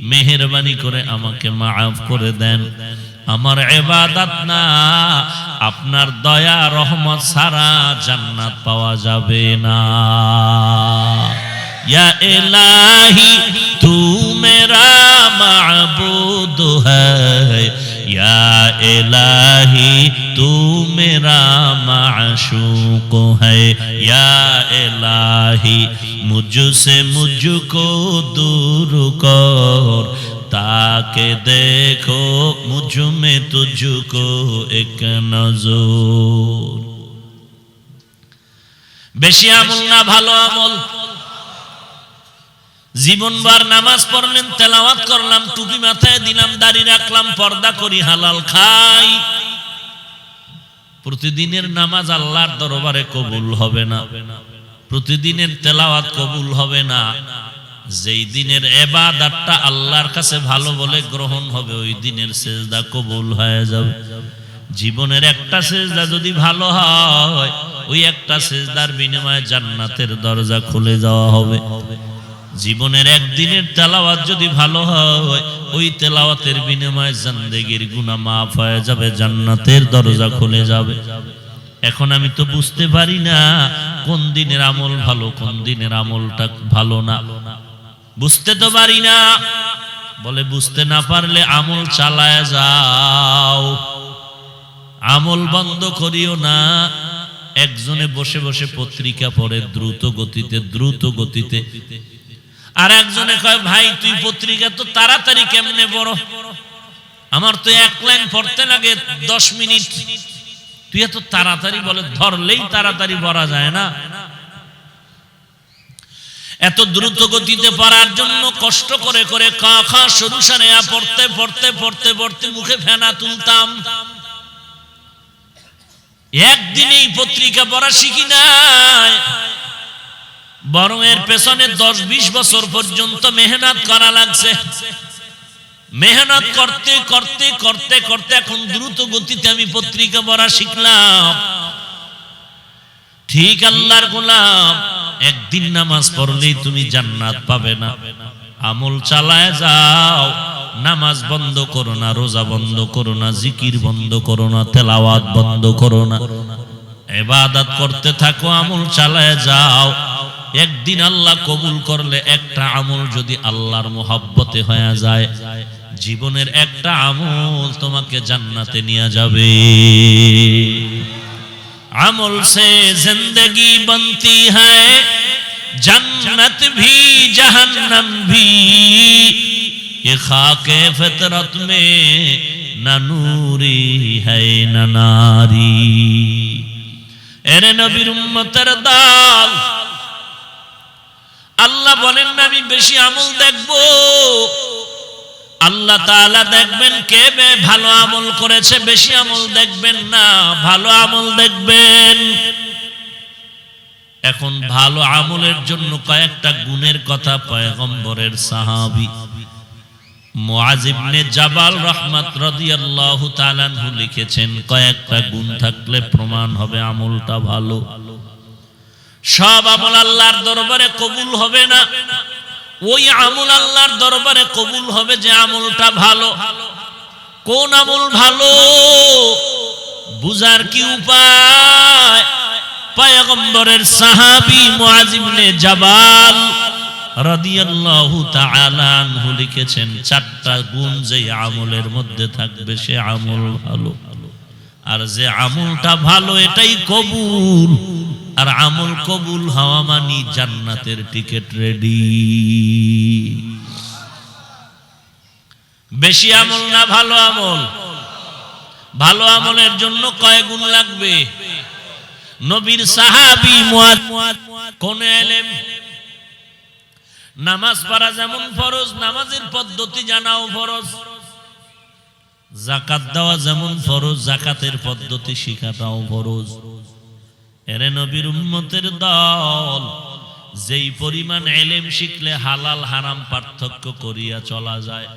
মেহেরবানি করে আমাকে মাফ করে দেন। আমার ইবাদত না, আপনার দয়া রহমত ছাড়া জান্নাত পাওয়া যাবে না। या इलाही तू मेरा माबूद है, या इलाही तू मेरा माशूक है, या इलाही मुझसे मुझको दूर कर, ताके देखो मुझ में तुझको एक नजर। বেশি আমল না ভালো আমল? জীবনভর নামাজ পড়লেন, তেলাওয়াত করলাম, টুপি মাথায় দিলাম, দাড়ি রাখলাম, পর্দা করি, হালাল খাই, প্রতিদিনের নামাজ আল্লাহর দরবারে কবুল হবে না, প্রতিদিনের তেলাওয়াত কবুল হবে না। যেই দিনের ইবাদতটা আল্লাহর কাছে ভালো বলে গ্রহণ হবে, ওই দিনের সিজদা কবুল হয়ে যাবে। জীবনের একটা সিজদা যদি ভালো হয়, ওই একটা সিজদার বিনিময়ে জান্নাতের দরজা খুলে যাওয়া হবে। জীবনের একদিনের তেলাওয়াত যদি ভালো হয়, ওই তেলাওয়াতের বিনিময়ে জিন্দেগীর গুনাহ মাফ হয়ে যাবে, জান্নাতের দরজা খুলে যাবে। এখন আমি তো বুঝতে পারি না কোন দিনের আমল ভালো, কোন দিনের আমলটা ভালো না, বুঝতে তো পারি না। বলে বুঝতে না পারলে আমল চালায় যাও, আমল বন্ধ করিও না। একজনে বসে বসে পত্রিকা পড়ে দ্রুত গতিতে, আর একজনে কয় ভাই তুই পত্রিকা তো তাড়াতাড়ি কেমনে পড়ো, আমার তো 1 লাইন পড়তে লাগে 10 মিনিট। তুই এত তাড়াতাড়ি বলে, ধরলেই তাড়াতাড়ি পড়া যায় না। এত দ্রুত গতিতে পড়ার জন্য কষ্ট করে করে কা খা শুরু সারে পড়তে পড়তে পড়তে পড়তে মুখে ফেনা তুলতাম। একদিনেই পত্রিকা পড়া শিখি নাই, বরং এর পেছনে 10-20 বছর পর্যন্ত মেহনত করা লাগছে। মেহনত করতে করতে করতে করতে এখন দ্রুত গতিতে আমি পত্রিকা পড়া শিখলাম। ঠিক আল্লাহর গোলাম, একদিন নামাজ পড়লেই তুমি জান্নাত পাবে না। আমল চালায় যাও, নামাজ বন্ধ করো না, রোজা বন্ধ করো না, জিকির বন্ধ করো না, তেলাওয়াত বন্ধ করো না, ইবাদত করতে থাকো, আমল চালায় যাও। একদিন আল্লাহ কবুল করলে একটা আমল যদি আল্লাহর মোহাব্বতে হয়ে যায়, জীবনের একটা আমল তোমাকে জান্নাতে নিয়ে যাবে। আমল সে জিंदगी बनती है, जन्नत भी जहन्नम भी, ये खाके फितरत में न नूरी है न नारी। এরে নবীর উম্মতের দল, আল্লাহ বলেন না আমি বেশি আমল দেখবো। আল্লাহ তাআলা দেখবেন কে ভালো আমল করেছে, বেশি আমল দেখবেন না, ভালো আমল দেখবেন। এখন ভালো আমলের জন্য কয়েকটা গুণের কথা পয়গম্বরের সাহাবী মুআজ ইবনে জাবাল রাহমাত রাদিয়াল্লাহু তাআলা আনহু লিখেছেন, কয়েকটা গুণ থাকলে প্রমাণ হবে আমলটা ভালো। সব আমল আল্লাহর দরবারে কবুল হবে না, ওই আমল আল্লাহর দরবারে কবুল হবে যে আমলটা ভালো। কোন আমল ভালো বুঝার কি উপায়? পয়গম্বরের সাহাবী মুআজ ইবনে জাবাল রাদিয়াল্লাহু তাআলা আনহু লিখেছেন, চারটা গুণ যে আমলের মধ্যে থাকবে সে আমল ভালো। আর যে আমলটা ভালো এটাই কবুল। আর আমল কবুল হওয়া মানে জান্নাতের টিকিট রেডি। বেশি আমল না ভালো আমল? ভালো আমলের জন্য কয় গুণ লাগবে? নবীর সাহাবী মুআজ কোন ইলম? নামাজ পড়া যেমন ফরজ, নামাজের পদ্ধতি জানাও ফরজ। যাকাত দেওয়া যেমন ফরজ, যাকাতের পদ্ধতি শিখাটাও ফরজ। এরে নবীর উম্মতের দল, যেই পরিমাণ ইলম শিখলে হালাল হারাম পার্থক্য করিয়া চলা যায়,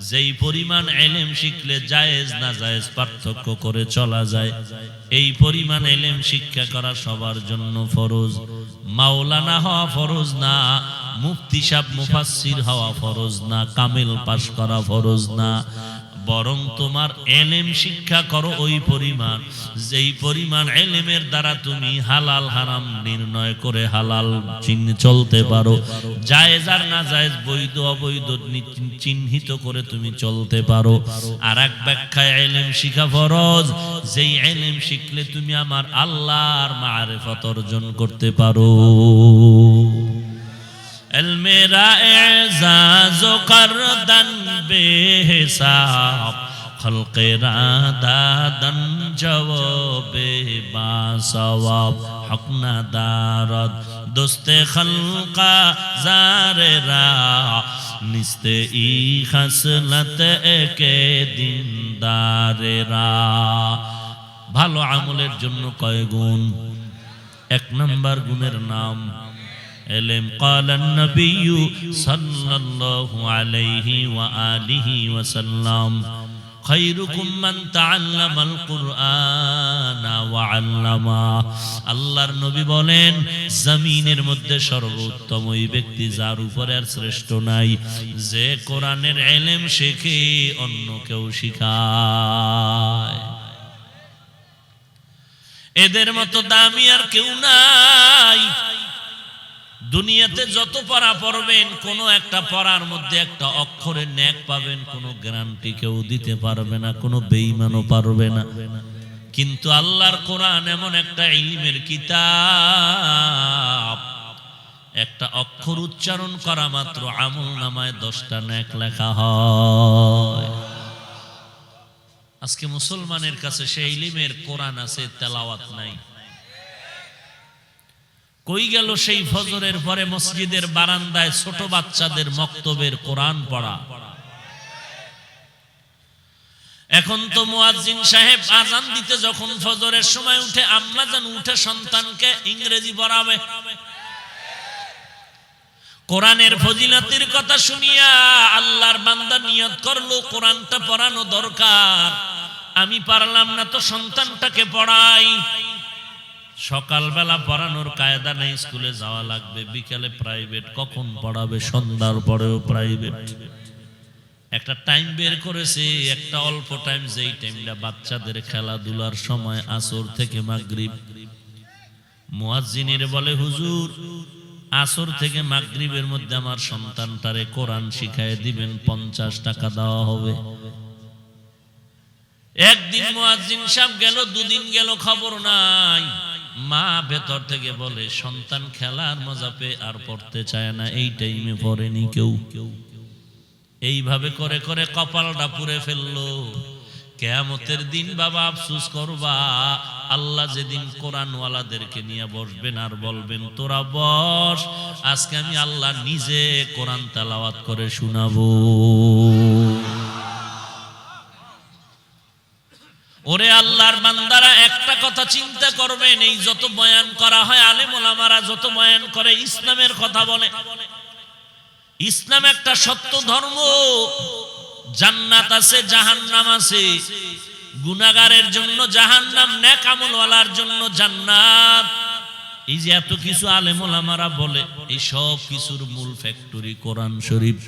যেই পরিমাণ ইলম শিখলে জায়েজ না জায়েজ পার্থক্য করে চলা যায়, এই পরিমাণ ইলম শিক্ষা করা সবার জন্য ফরজ। মাওলানা হওয়া ফরজ না, মুফতি সাহেব মুফাসসির হওয়া ফরজ না, কামিল পাশ করা ফরজ না, বরং তোমার ইলম শিক্ষা করো ওই পরিমাণ, যেই পরিমাণ ইলমের দ্বারা তুমি হালাল হারাম নির্ণয় করে হালাল চলতে পারো, জায়েজ আর না জায়েজ, বৈধ অবৈধ চিহ্নিত করে তুমি চলতে পারো। আর এক ব্যাখ্যায় ইলম শিখা ফরজ, যেই ইলম শিখলে তুমি আমার আল্লাহর মারিফত অর্জন করতে পারো। মেরা এজাজো করদন বেহিসাব, খলকেরা দাদন জওবে বাসওয়াব, হক না দারদ দোস্তে খলকা জারেরা, নিস্তে ই খসলত একে দিনদারেরা। ভালো আমলের জন্য কয় গুণ? এক নম্বর গুণের নাম ইলম। قال النبي صلى الله عليه وآله وسلم خيركم من تعلم القرآن وعلمه। আল্লাহর নবী বলেন, জমিনের মধ্যে সর্বোত্তম ওই ব্যক্তি যার উপরে আর শ্রেষ্ঠ নাই, যে কোরআনের ইলম শেখে অন্য কেউ শিখায়। এদের মতো দামি আর কেউ নাই। দুনিয়াতে যত পড়া পড়বেন, কোন একটা পড়ার মধ্যে একটা অক্ষরের নেক পাবেন, কোনো গ্যারান্টি কেউ দিতে পারবে না, কোনো বেঈমানও পারবে না। কিন্তু আল্লাহর কোরআন এমন একটা ইলমের কিতাব, একটা অক্ষর উচ্চারণ করা মাত্র আমল নামায় 10টা নেক লেখা হয়। আজকে মুসলমানের কাছে সেই ইলমের কোরআন আছে, তেলাওয়াত নাই। কই গেল সেই ফজরের পরে মসজিদের বারান্দায় ছোট বাচ্চাদের মক্তবের কোরআন পড়া? এখন তো মুয়াজ্জিন সাহেব আজান দিতে যখন ফজরের সময় উঠে, আম্মা জান উঠে সন্তানকে ইংরেজি পড়াবে। কোরআনের ফজিলতের কথা শুনিয়া আল্লাহর বান্দা নিয়ত করলো কোরআনটা পড়ানো দরকার, আমি পারলাম না তো সন্তানটাকে পড়াই। সকালবেলা পড়ানোর কায়দা নেই, স্কুলে যাওয়া লাগবে, বিকালে প্রাইভেট, কখন পড়াবে? সন্ধ্যার পরেও প্রাইভেট। একটা টাইম বের করেছে, একটা অল্প টাইম, যেই টাইমটা বাচ্চাদের খেলাধুলার সময়, আসর থেকে মাগরিব। মুয়াজ্জিনের বলে, হুজুর আসর থেকে মাগরিবের মধ্যে আমার সন্তানটারে কোরআন শিখায় দিবেন, 50 টাকা দেওয়া হবে। একদিন মুয়াজ্জিন সাহেব গেল, দুদিন গেল, খবর নাই। মা ভেতর থেকে বলে, সন্তান খেলার মজা পেয়ে আর পড়তে চায় না, এই টাইমে পড়েনি কেউ। এইভাবে করে করে কপালটা পুড়ে ফেললো। কিয়ামতের দিন বাবা আফসোস করবা, আল্লাহ যেদিন কোরআনওয়ালাদেরকে নিয়ে বসবেন আর বলবেন, তোরা বস, আজকে আমি আল্লাহ নিজে কোরআন তেলাওয়াত করে শোনাবো। ওরে আল্লাহর বান্দারা, একটা কথা চিন্তা করবেন, এই যত বয়ান করা হয়, আলেম ওলামারা যত বয়ান করে, ইসলামের কথা বলে। ইসলাম একটা সত্য ধর্ম। জান্নাত আছে, জাহান্নাম আছে। গুনাহগারের জন্য জাহান্নাম, নেক আমলওয়ালার জন্য জান্নাত। এই যে এত কিছু আলেম ওলামারা বলে, এই সব কিছুর মূল ফ্যাক্টরি কোরআন শরীফ।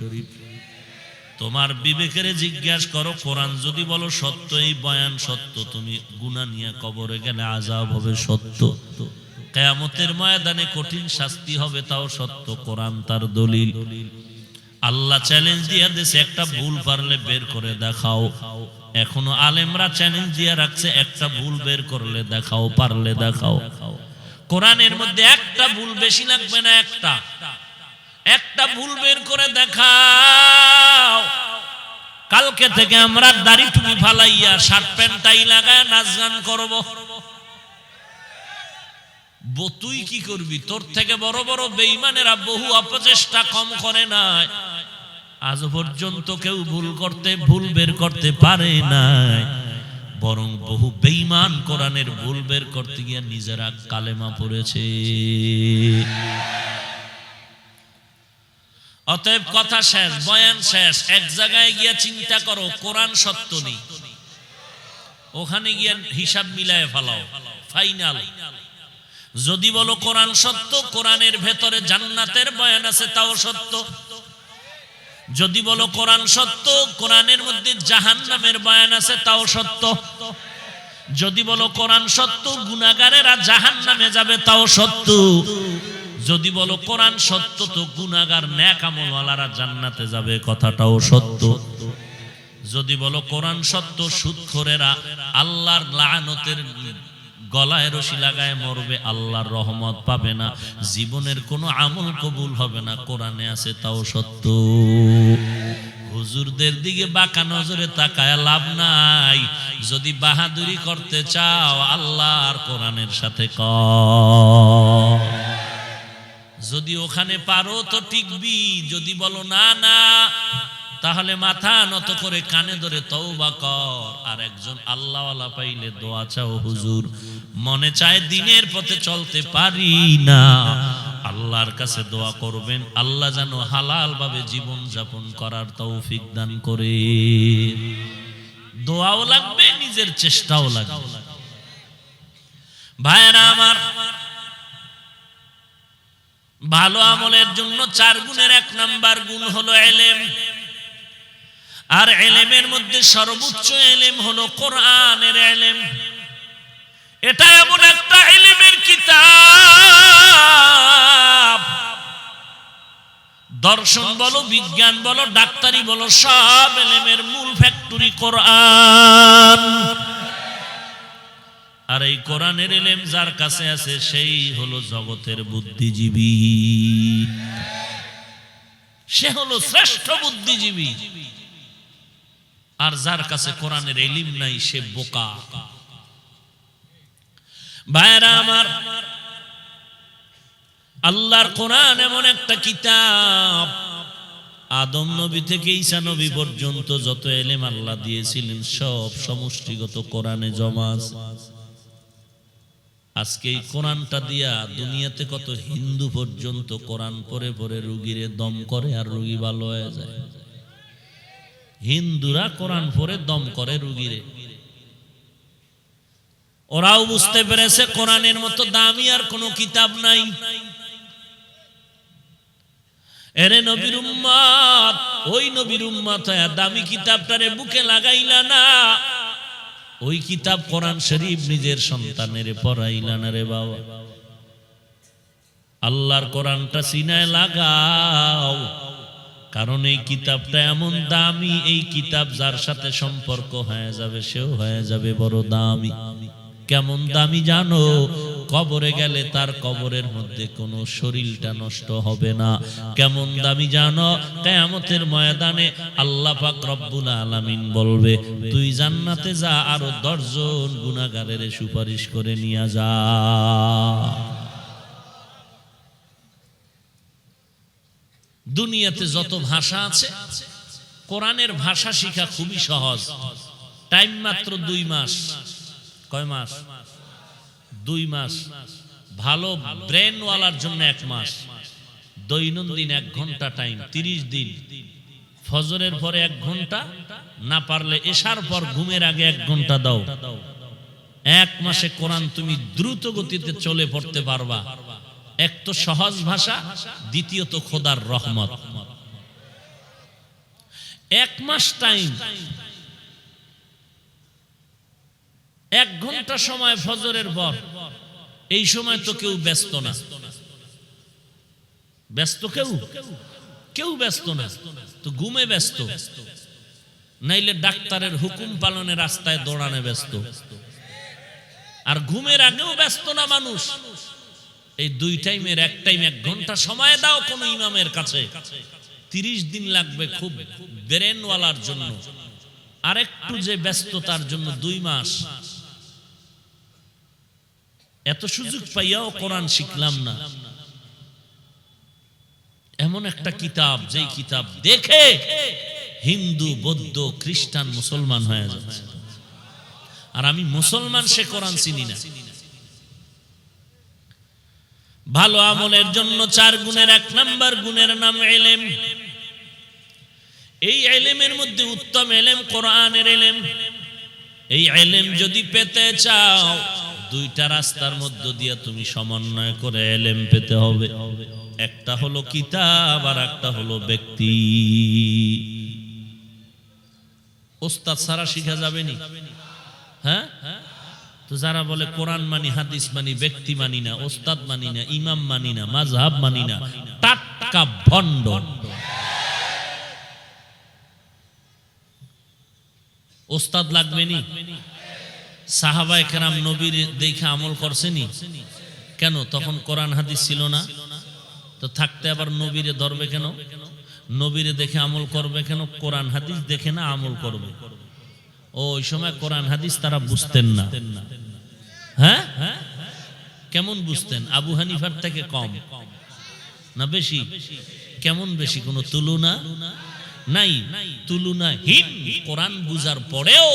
তোমার বিবেকের জিজ্ঞাসা করো, কোরআন যদি বলো সত্য, এই বয়ান সত্য, তুমি গুনাহ নিয়ে কবরে গেলে আযাব হবে সত্য, কিয়ামতের ময়দানে কঠিন শাস্তি হবে তাও সত্য, কোরআন তার দলিল। আল্লাহ চ্যালেঞ্জ দিয়ে দিয়েছে, একটা ভুল পারলে বের করে দেখাও। এখনো আলেমরা চ্যালেঞ্জ দিয়ে রাখছে, একটা ভুল বের করলে দেখাও, পারলে দেখাও। কোরআনের মধ্যে একটা ভুল বেশি লাগবে না, একটা ভুল বের করে দেখাও। কালকে থেকে আমরা দাড়ি টুপি ফালাইয়া শার্ট প্যান্ট টাই লাগায় নাচ গান করবো। তুই কি করবি? তোর থেকে বড় বড় বেঈমানেরা বহু অপচেষ্টা কম করে নাই। আজ পর্যন্ত কেউ ভুল বের করতে পারে নাই, বরং বহু বেঈমান কোরআনের ভুল বের করতে গিয়ে নিজেরা কালেমা পড়েছে। অতএব কথা শেষ, বয়ান শেষ। এক জায়গায় গিয়া চিন্তা করো, কোরআন সত্য নেই, ওখানে গিয়া হিসাব মিলায় ফেলাও, ফাইনাল। যদি বলো কোরআন সত্য, কোরআনের ভেতরে জান্নাতের বয়ান আছে, তাও সত্য। যদি বলো কোরআন সত্য, কোরআনের মধ্যে জাহান্নামের বয়ান আছে, তাও সত্য। যদি বলো কোরআন সত্য, গুনাহগারেরা জাহান্নামে যাবে, তাও সত্য। যদি বলো কোরআন সত্য, তো গুনাহগার নেক আমলওয়ালারা জান্নাতে যাবে, কথাটাও সত্য। যদি বলো কোরআন সত্য, সুদখোরেরা আল্লাহর লাআনতের গলায় রশি লাগায় মরবে, আল্লাহর রহমত পাবে না, জীবনের কোনো আমল কবুল হবে না, কোরআনে আছে, তাও সত্য। হুজুরদের দিকে বাঁকা নজরে তাকায় লাভ নাই। যদি বাহাদুরি করতে চাও, আল্লাহর কোরআনের সাথে কর। যদি ওখানে পারো তো টিকবি, যদি বলো না না, তাহলে মাথা নত করে কানে ধরে তওবা কর। আর একজন আল্লাহওয়ালা পাইলে দোয়া চাও, হুজুর মনে চায় দিনের পথে চলতে পারি না, আল্লাহর কাছে দোয়া করবেন, আল্লাহ যেন হালাল ভাবে জীবন যাপন করার তৌফিক দান করে। দোয়াও লাগবে, নিজের চেষ্টাও লাগবে। ভাইরা আমার, ভালো আমলের জন্য 4 গুণের 1 নাম্বার গুণ হলো ইলম। আর ইলমের মধ্যে সর্বোচ্চ ইলম হলো কোরআনের ইলম। এটা এমন একটা ইলমের কিতাব, দর্শন বলো, বিজ্ঞান বলো, ডাক্তারি বলো, সব ইলমের মূল ফ্যাক্টরি কোরআন। আর এই কোরআনের ইলম যার কাছে আছে, সেই হলো জগতের বুদ্ধিজীবী, সে হলো শ্রেষ্ঠ বুদ্ধিজীবী। আর যার কাছে কোরআনের ইলম নাই সে বোকা। ভাইরা আমার, আল্লাহর কোরআন এমন একটা কিতাব, আদম নবী থেকে ঈসা নবী পর্যন্ত যত ইলম আল্লাহ দিয়েছিলেন সব সমষ্টিগত কোরআনে জমা আছে। আজকে এই কোরআনটা দিয়া দুনিয়াতে কত হিন্দু পর্যন্ত কোরআন পড়ে পড়ে রোগীরে দম করে আর রোগী ভালো হয়ে যায়। হিন্দুরা কোরআন পড়ে দম করে রোগীরে। ওরাও বুঝতে পেরেছে কোরআনের মতো দামি আর কোনো কিতাব নাই। এরে নবীর উম্মত, ওই নবীর উম্মত দামি কিতাবটারে বুকে লাগাইলা না, ওই কিতাব কোরআন শরীফ নিজের সন্তানের পড়াইলা না রে বাবা। আল্লাহর কোরআনটা সিনায় লাগাও, কারণ এই কিতাবটা এমন দামি, এই কিতাব যার সাথে সম্পর্ক হয়ে যাবে সেও হয়ে যাবে বড় দামি। কেমন দামি জানো? কবরে গেলে তার কবরের মধ্যে কোনো শরীরটা নষ্ট হবে না। কেমন দামি জানো? কিয়ামতের ময়দানে আল্লাহ পাক রব্বুল আলামিন বলবে, তুই জান্নাতে যা, আরো 10 জন গুনাহগারের সুপারিশ করে নিয়ে যা। দুনিয়াতে যত ভাষা আছে, কোরআনের ভাষা শিখা খুবই সহজ। টাইম মাত্র 2 মাস। কয় মাস? 2 মাস। ভালো ব্রেনওয়ালার জন্য 1 মাস। দৈনন্দিন 1 ঘন্টা টাইম, 30 দিন। ফজরের পরে 1 ঘন্টা, না পারলে এশার পর ঘুমের আগে 1 ঘন্টা দাও। 1 মাসে কোরআন তুমি দ্রুত গতিতে চলে পড়তে পারবা। এক তো সহজ ভাষা, দ্বিতীয়ত খোদার রহমত। 1 মাস টাইম, 1 ঘন্টা সময় ফজরের পর। এই সময় তো কেউ ব্যস্ত না। ব্যস্ত কেউ ব্যস্ত না, তো ঘুমে ব্যস্ত, নাইলে ডাক্তারের হুকুম পালনে রাস্তায় দৌড়ানে ব্যস্ত। আর ঘুমের আগেও ব্যস্ত না মানুষ। এই 2 টাইমের 1 টাইম 1 ঘন্টা সময় দাও কোন ইমামের কাছে, 30 দিন লাগবে খুব ব্রেনওয়ালার জন্য। আর একটু যে ব্যস্ততার জন্য 2 মাস। এত সুযোগ পাইয়াও কোরআন শিখলাম না। এমন একটা কিতাব, যেই কিতাব দেখে হিন্দু, বৌদ্ধ, খ্রিস্টান, মুসলমান হয়ে যাচ্ছে। আর আমি মুসলমান, সে কোরআন চিনি না। ভালো আমলের জন্য 4 গুণের 1 নাম্বার গুণের নাম ইলম। এই ইলমের মধ্যে উত্তম ইলম কোরআনের ইলম। এই ইলম যদি পেতে চাও, 2টা রাস্তার মধ্য দিয়ে তুমি সমন্বয় করে ইলম পেতে হবে। একটা হলো কিতাব, আর একটা হলো ব্যক্তি। ওস্তাদ ছাড়া শিখা যাবে নি? হ্যাঁ, তো যারা বলে কোরআন মানি, হাদিস মানি, ব্যক্তি মানি না, ওস্তাদ মানি না, ইমাম মানি না, মাযহাব মানি না, টাটকা ভণ্ড। ওস্তাদ লাগবে নি? সাহাবায়ে কেরাম নবীর দেখে আমল করছেনি কেন? তখন কোরআন হাদিস ছিল না, তো থাকতে আবার নবীরে ধরবে কেন? নবীরে দেখে আমল করবে কেন? কোরআন হাদিস দেখে না আমল করবে। ওই সময় কোরআন হাদিস তারা বুঝতেন না। হ্যাঁ, কেমন বুঝতেন? আবু হানিফার থেকে কম না বেশি? কেমন বেশি? কোনো তুলনা নাই। তুলনাহীন কোরআন বুঝার পরেও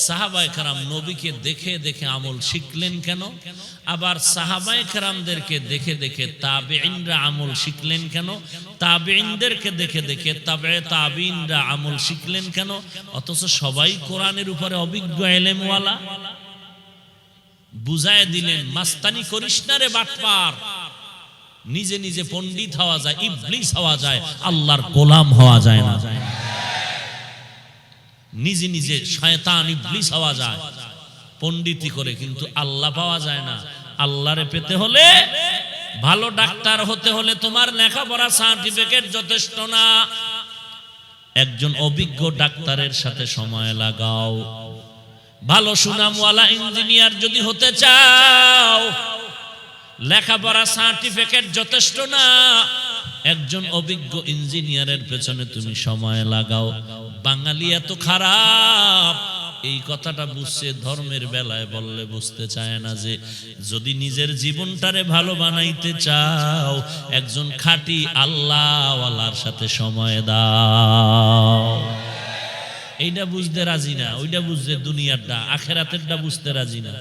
সাহাবায়ে কেরাম নবীকে দেখে দেখে আমল শিখলেন কেন? আবার সাহাবায়ে কেরামদেরকে দেখে দেখে তাবেঈনরা আমল শিখলেন কেন? তাবেঈনদেরকে দেখে দেখে তাবেঈ তাবেঈনরা আমল শিখলেন কেন? অথচ সবাই কোরআনের উপরে অভিজ্ঞ ইলমওয়ালা। বুঝায় দিলেন, মাস্তানি করিস না রে বাটপার। নিজে নিজে পণ্ডিত হওয়া যায়, ইবলিস হওয়া যায়, আল্লাহর গোলাম হওয়া যায় না। নিজে নিজে শয়তান ইবলিস হওয়া যায় পণ্ডিতি করে, কিন্তু আল্লাহ পাওয়া যায় না। আল্লাহরে পেতে হলে, ভালো ডাক্তার হতে হলে তোমার লেখাপড়া সার্টিফিকেট যথেষ্ট না। একজন অভিজ্ঞ ডাক্তারের সাথে সময় লাগাও। ভালো সুনামওয়ালা ইঞ্জিনিয়ার যদি হতে চাও, লেখাপড়া সার্টিফিকেট যথেষ্ট না। একজন অভিজ্ঞ ইঞ্জিনিয়ারের পেছনে তুমি সময় লাগাও। বাঙালি এত খারাপ, এই কথাটা বুঝছে, ধর্মের বেলায় বললে বুঝতে চায় না যে যদি নিজের জীবনটারে ভালো বানাইতে চাও একজন খাঁটি আল্লাহওয়ালার সাথে সময় দাও। এইটা বুঝতে রাজি না, ওইটা বুঝতে দুনিয়ারটা, আখেরাতেরটা বুঝতে রাজি না।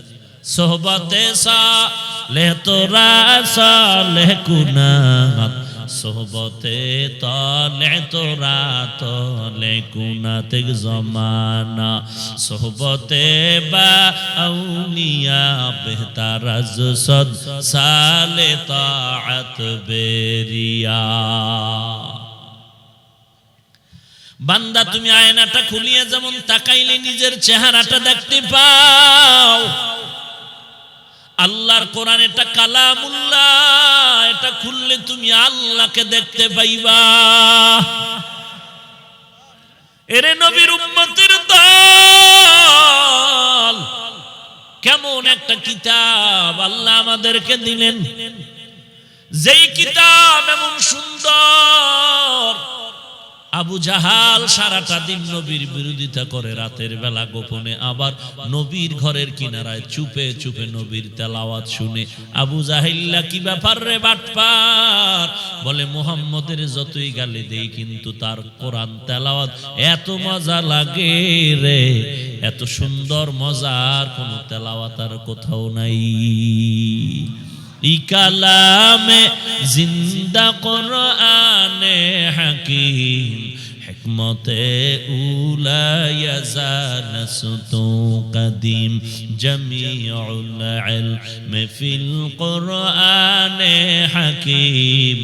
সোহবতে সালেহ তোরা সালেহ কুনাত, সোহবতে তলে তোরা তলে কুনাতে জমানা, সোহবতে বা আউলিয়া বেহতার আজ সদ সালে তাআত বেরিয়া। বান্দা তুমি আয়নাটা খুলিয়ে যেমন তাকাইলে নিজের চেহারাটা দেখতে পাও, আল্লাহর কোরআন এটা কালামুল্লাহ, এটা খুললে তুমি আল্লাহকে দেখতে পাইবা। এরে নবীর উম্মতের দল, কেমন একটা কিতাব আল্লাহ আমাদেরকে দিলেন, যেই কিতাব এমন সুন্দর। আবু জাহাল সারাটা দিন নবীর বিরোধিতা করে, রাতের বেলা গোপনে আবার নবীর ঘরের কিনারায় চুপে চুপে নবীর তেলাওয়াত শুনে। আবু জাহিল্লা কি ব্যাপার রে বাটপার, বলে মুহাম্মদের যতই গালি দেই কিন্তু তার কোরআন তেলাওয়াত এত মজা লাগে রে, এত সুন্দর মজার কোন তেলাওয়াত আর কোথাও নাই। ইকালামে জিন্দা কোরআনে হাকিম, হিকমতে উলা ইয়াজানাসতু কদিম, জামিউল ইলমি ফিল কোরআনে হাকিম,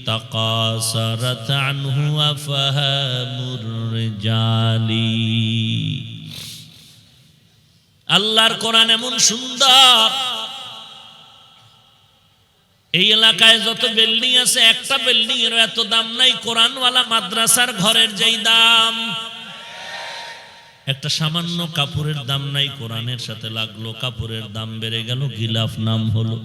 তাকাসারাত আনহু আফহামুর রিজালি। আল্লাহর কোরআন এমন সুন্দর, এই এলাকায় যত বিল্ডিং আছে একটা বিল্ডিং এর এত দাম নাই কোরআনওয়ালা মাদ্রাসার ঘরের যেই দাম। একটা সামান্য কাপড়ের দাম নাই, কোরআনের সাথে লাগলো কাপড়ের দাম বেড়ে গেল, গিলাফ নাম হলো।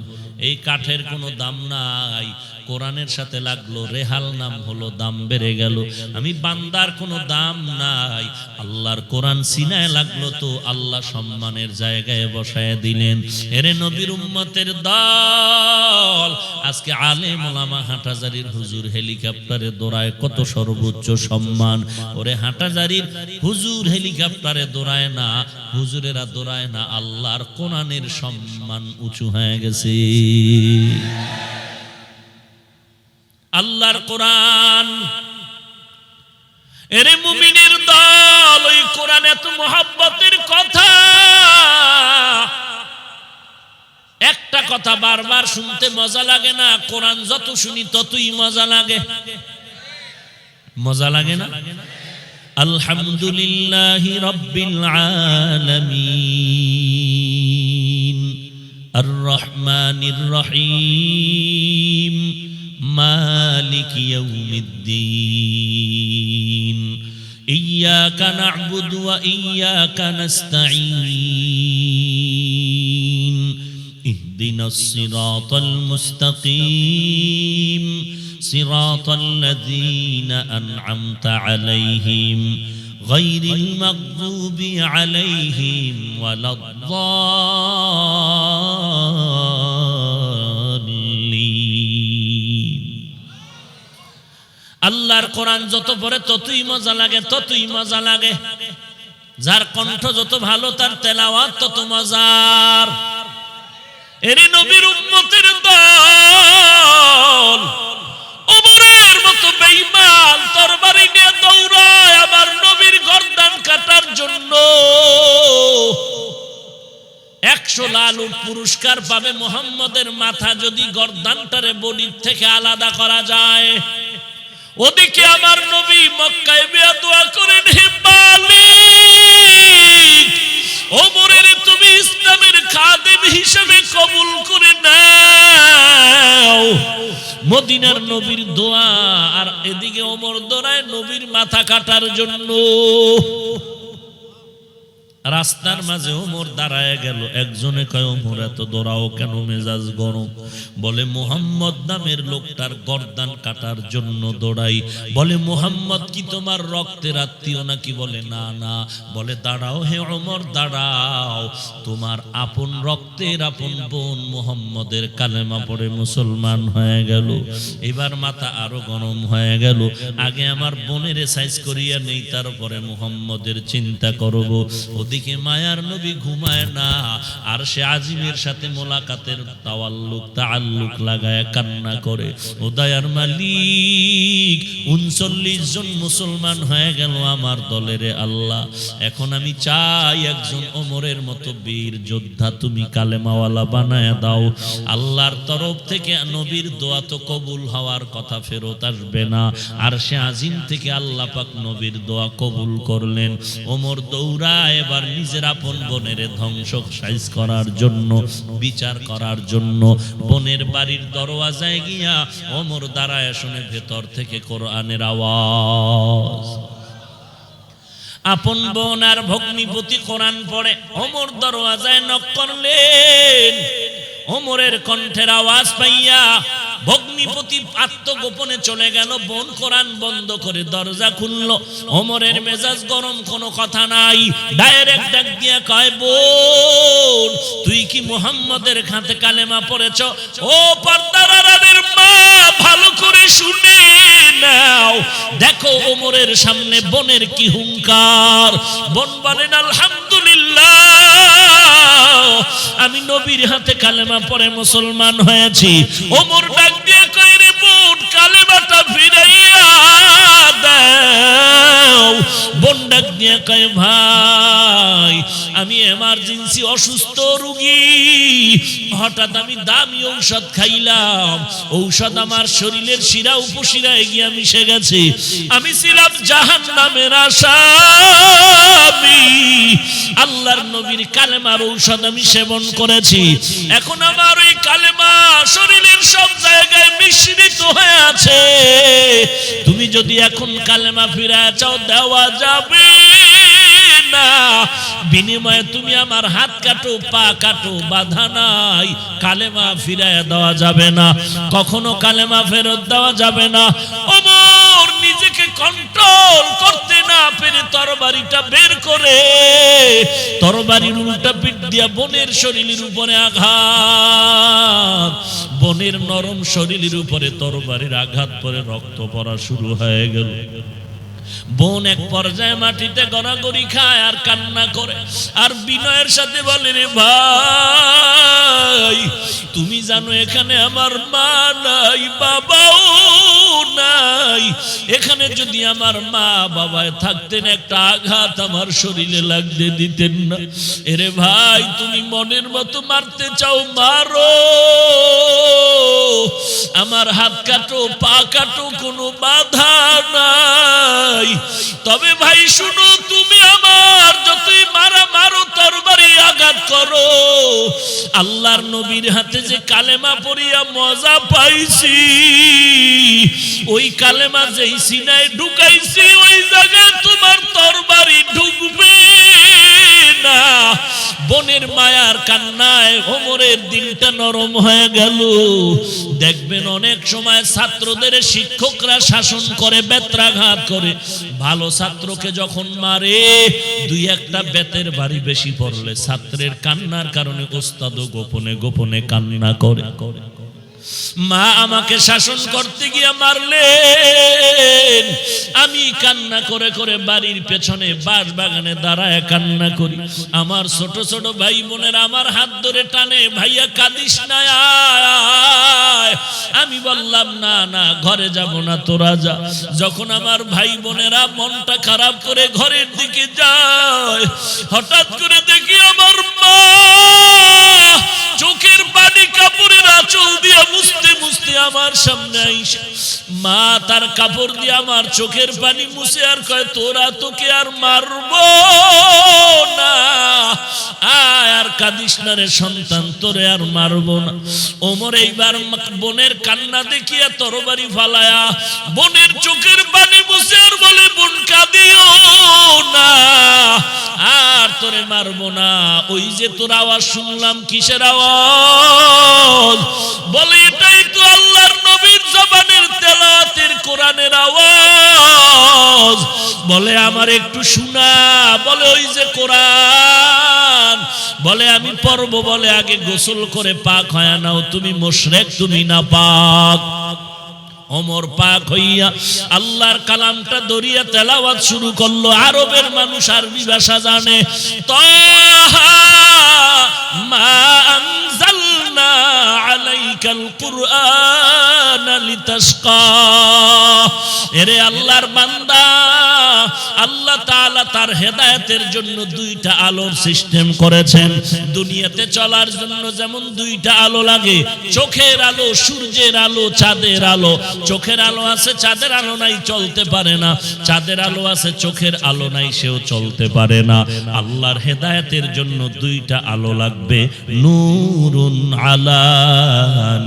এই কাঠের কোনো দাম নাই, কোরআনের সাথে লাগলো রেহাল নাম হলো, দাম বেড়ে গেল। আমি বান্দার কোনো দাম নাই, আল্লাহর কোরআন সিনায় লাগলো তো আল্লাহ সম্মানের জায়গায় বসায় দিলেন। এরে নবীর উম্মতের দল, আজকে আলেম ওলামা হাটহাজারীর হুজুর হেলিকপ্টারে দৌড়ায়, কত সর্বোচ্চ সম্মান। ওরে হাটহাজারীর হুজুর হেলিকপ্টারে দৌড়ায় না, হুজুরেরা দৌড়ায় না, আল্লাহর কোরআনের সম্মান উঁচু হয়ে গেছে। আল্লাহর কোরআন, এরে মুমিনের দল, ওই কোরআন এত মহব্বতের কথা, একটা কথা বারবার শুনতে মজা লাগে না, কোরআন যত শুনি ততই মজা লাগে। মজা লাগে না? আলহামদুলিল্লাহি রাব্বিল আলামিন, আর রহমানির রহিম, মালিক ইয়াউমিদ্দিন, ইয়্যাকা না'বুদু ওয়া ইয়্যাকা নাস্তাঈন, ইহদিনাস সিরাতাল মুস্তাকিম, সিরাতাল লাযীনা আন'আমতা আলাইহিম, গায়রিল মাগযুবি আলাইহিম ওয়ালাদ-দাল্লিন। আল্লাহর কোরআন যত পড়ে ততই মজা লাগে, ততই মজা লাগে। যার কণ্ঠ যত ভালো তার তেলাওয়াত তত মজার। এরে নবীর উম্মতের দল, ওমরের মতো বেঈমান তরবারি নিয়ে দৌড়ায় আমার নবীর গর্দান কাটার জন্য। 100 লাল উট পুরস্কার পাবে মুহাম্মদের মাথা যদি গর্দানটারে বডির থেকে আলাদা করা যায়। ওদিকে আমার নবী মক্কায় দোয়া করেন, হে মালিক, ওমরের তুমি ইসলামের খাদেম হিসেবে কবুল করে নাও। মদিনার নবীর দোয়া, আর এদিকে ওমর দৌড়ায় নবীর মাথা কাটার জন্য। রাস্তার মাঝে ওমর দাঁড়ায় গেল। একজনে কয়, ওমর এত দৌড়াও কেন, মেজাজ গরম? বলে, মুহাম্মদ নামের লোকটার গর্দান কাটার জন্য দৌড়াই। বলে, মুহাম্মদ কি তোমার রক্তের আত্মীয় নাকি? বলে, না না। বলে, দাঁড়াও হে ওমর, দাঁড়াও, তোমার আপন রক্তের আপন বোন মুহাম্মদের কালেমা পড়ে মুসলমান হয়ে গেল। এবার মাথা আরো গরম হয়ে গেল। আগে আমার বোনের সাইজ করিয়া নেই, তারপরে মুহাম্মদের চিন্তা করব। ওদিকে মায়ার নবী ঘুমায় না, আর সে আজিমের সাথে মোলাকাতের তাআল্লুক লাগায় কান্না করে। ও দয়ার মালিক, 39 জন মুসলমান হয়ে গেল আমার দলের আল্লাহ। এখন আমি চাই একজন ওমরের মতো বীর যোদ্ধা তুমি কালেমাওয়ালা বানায় দাও। আল্লাহর তরফ থেকে নবীর দোয়া তো কবুল হওয়ার কথা, ফেরত আসবে না। আর সে আজিম থেকে আল্লাহ পাক নবীর দোয়া কবুল করলেন। ওমর দৌড়ায় এবার নিজের আপন বোনের ধ্বংস সাইজ করার জন্য, বিচার করার জন্য। বোনের বাড়ির দরওয়াজায় গিয়া ওমর দাঁড়ায়, শুনে ভেতর থেকে কোরআনের আওয়াজ। আপন বোন আর ভগ্নিপতি কোরআন পড়ে। ওমর দরওয়াজায় নক করলেন। ওমরের কণ্ঠের আওয়াজ পাইয়া ভগ্নিপতি আত্মগোপনে চলে গেল। বোন কোরআন বন্ধ করে দরজা খুলল। ওমরের মেজাজ গরম, কোনো কথা নাই। ডাইরেক্ট ডাক দিয়ে কয়, বোন তুই কি মুহাম্মদের খাতে কালেমা পড়েছ? ও পর্দার আড়ালের মা, ভালো করে শুনে নাও। দেখো ওমরের সামনে বোনের কি হুঙ্কার। বোন বলেন, আলহামদুলিল্লাহ, আমি নবীর হাতে কালেমা পড়ে মুসলমান হয়েছি। ওমর ডাক দিয়ে কয়, রে বোন, কালেমাটা ফিরাইয়া দাও। বোন ডাক দিয়ে কয়, ভাই আমি এমার্জেন্সি অসুস্থ রোগী, হঠাৎ আমি দামি ঔষধ খাইলাম, ঔষধ আমার শরীরের শিরা উপশিরায় গিয়ে মিশে গেছে। আমি ছিলাম জাহান্নামের আসামি। আল্লাহর নবীর কালেমার ঔষধ আমি সেবন করেছি। এখন আমার ওই কালেমা শরীরের সব জায়গায় মিশ্রিত হয়ে আছে। তুমি যদি এখন কালেমা ফিরায় চাও, দেওয়া যাবে না। বিনিময়ে তুমি আমার হাত কাটো, পা কাটো, বাধা নাই। কালেমা ফিরায় দেওয়া যাবে না, কখনো কালেমা ফেরত দেওয়া যাবে না। ওমর নিজেকে কন্ট্রোল করতে না পেরে তরবারিটা বের করে তরবারির উল্টা পিঠ দিয়া বোনের শরীরের উপরে আঘাত। বোনের নরম শরীরের উপরে তরবারির আঘাত পরে রক্ত পড়া শুরু হয়ে গেল। বোন এক পর্যায়ে মাটিতে গড়াগড়ি খায় আর কান্না করে, আর বিনয়ের সাথে বলে, রে ভাই তুমি জানো এখানে আমার মা নাই, বাবাও নাই। এখানে যদি আমার মা বাবায় থাকতেন, একটা আঘাত আমার শরীরে লাগতে দিতেন না। এরে ভাই, তুমি মনের মতো মারতে চাও, মারো, আমার হাত কাটো, পা কাটো, কোনো বাধা নাই। তবে ভাই শুনো, তুমি আমার যতই মারো, তরবারি আঘাত করো, আল্লাহর নবীর হাতে যে কালেমা পড়িয়া মজা পাইছি, ওই কালেমা যেই সিনায় ঢুকাইছি, ওই জায়গায় তোমার তরবারি ঢুকবে না। বোনের মায়ার কান্নায় ওমরের দিলটা নরম হয়ে গেল। দেখবেন অনেক সময় ছাত্রদের শিক্ষকরা শাসন করে, বেত্রাঘাত করে। ভালো ছাত্রকে যখন মারে, দুই একটা বেতের বাড়ি বেশি পড়লে ছাত্রের কান্নার কারণে ওস্তাদও গোপনে গোপনে কান্না করে। মা আমাকে শাসন করতে গিয়ে মারলেন, আমি কান্না করে করে বাড়ির পেছনে বাঁশ বাগানে দাঁড়ায় কান্না করি। আমার ছোট ছোট ভাই বোনেরা আমার হাত ধরে টানে, ভাইয়া কাঁদিস না, আমি বললাম, না না, ঘরে যাব না, তোরা যা। যখন আমার ভাই বোনেরা মনটা খারাপ করে ঘরের দিকে যায়, হঠাৎ করে দেখি আমার মা চোখের পানি কাপড়ের আঁচল দিয়ে মুছতে মুছতে আমার সামনে আইসা, মা তার কাপড় দিয়ে আমার চোখের পানি মুছে আর কয়, তোরা তোকে আর মারবো না, আর কাঁদিস না রে সন্তান, তোরে আর মারবো না। ওমর এইবার বোনের কান্না দেখিয়া তরবারি ফালায়া বোনের চোখের পানি মুছে আর বলে, বোন কাঁদিও না, আর তোরে মারবো না। ওই যে তোর আওয়াজ শুনলাম, কিসের আওয়াজ? বলে এটাই তো আল্লাহর নবীর জবানের তেলাওয়াতের কোরআনের আওয়াজ। বলে আমার একটু শোনা। বলে ওই যে কোরআন। বলে আমি পড়বো। বলে আগে গোসল করে পাক হয়ে নাও, তুমি মুশরিক, তুমি নাপাক। ওমর পাক হইয়া আল্লাহর কালামটা দরিয়া তেলাওয়াত শুরু করলো। আরবের মানুষ আরবি ভাষা জানে। তাহা মা আনজালনা আলাইকাল কুরআন লিতাশকা। এরে আল্লাহর বান্দা, আল্লাহ তাআলা তার হেদায়েতের জন্য দুইটা আলোর সিস্টেম করেছেন। দুনিয়াতে চলার জন্য যেমন দুইটা আলো লাগে, চোখের আলো, সূর্যের আলো, চাঁদের আলো। চোখের আলো আছে, চাঁদের আলো নাই, চলতে পারে না। চাঁদের আলো আছে, চোখের আলো নাই, সেও চলতে পারে না। আল্লাহর হেদায়েতের জন্য দুইটা আলো লাগবে, নূরুন আলা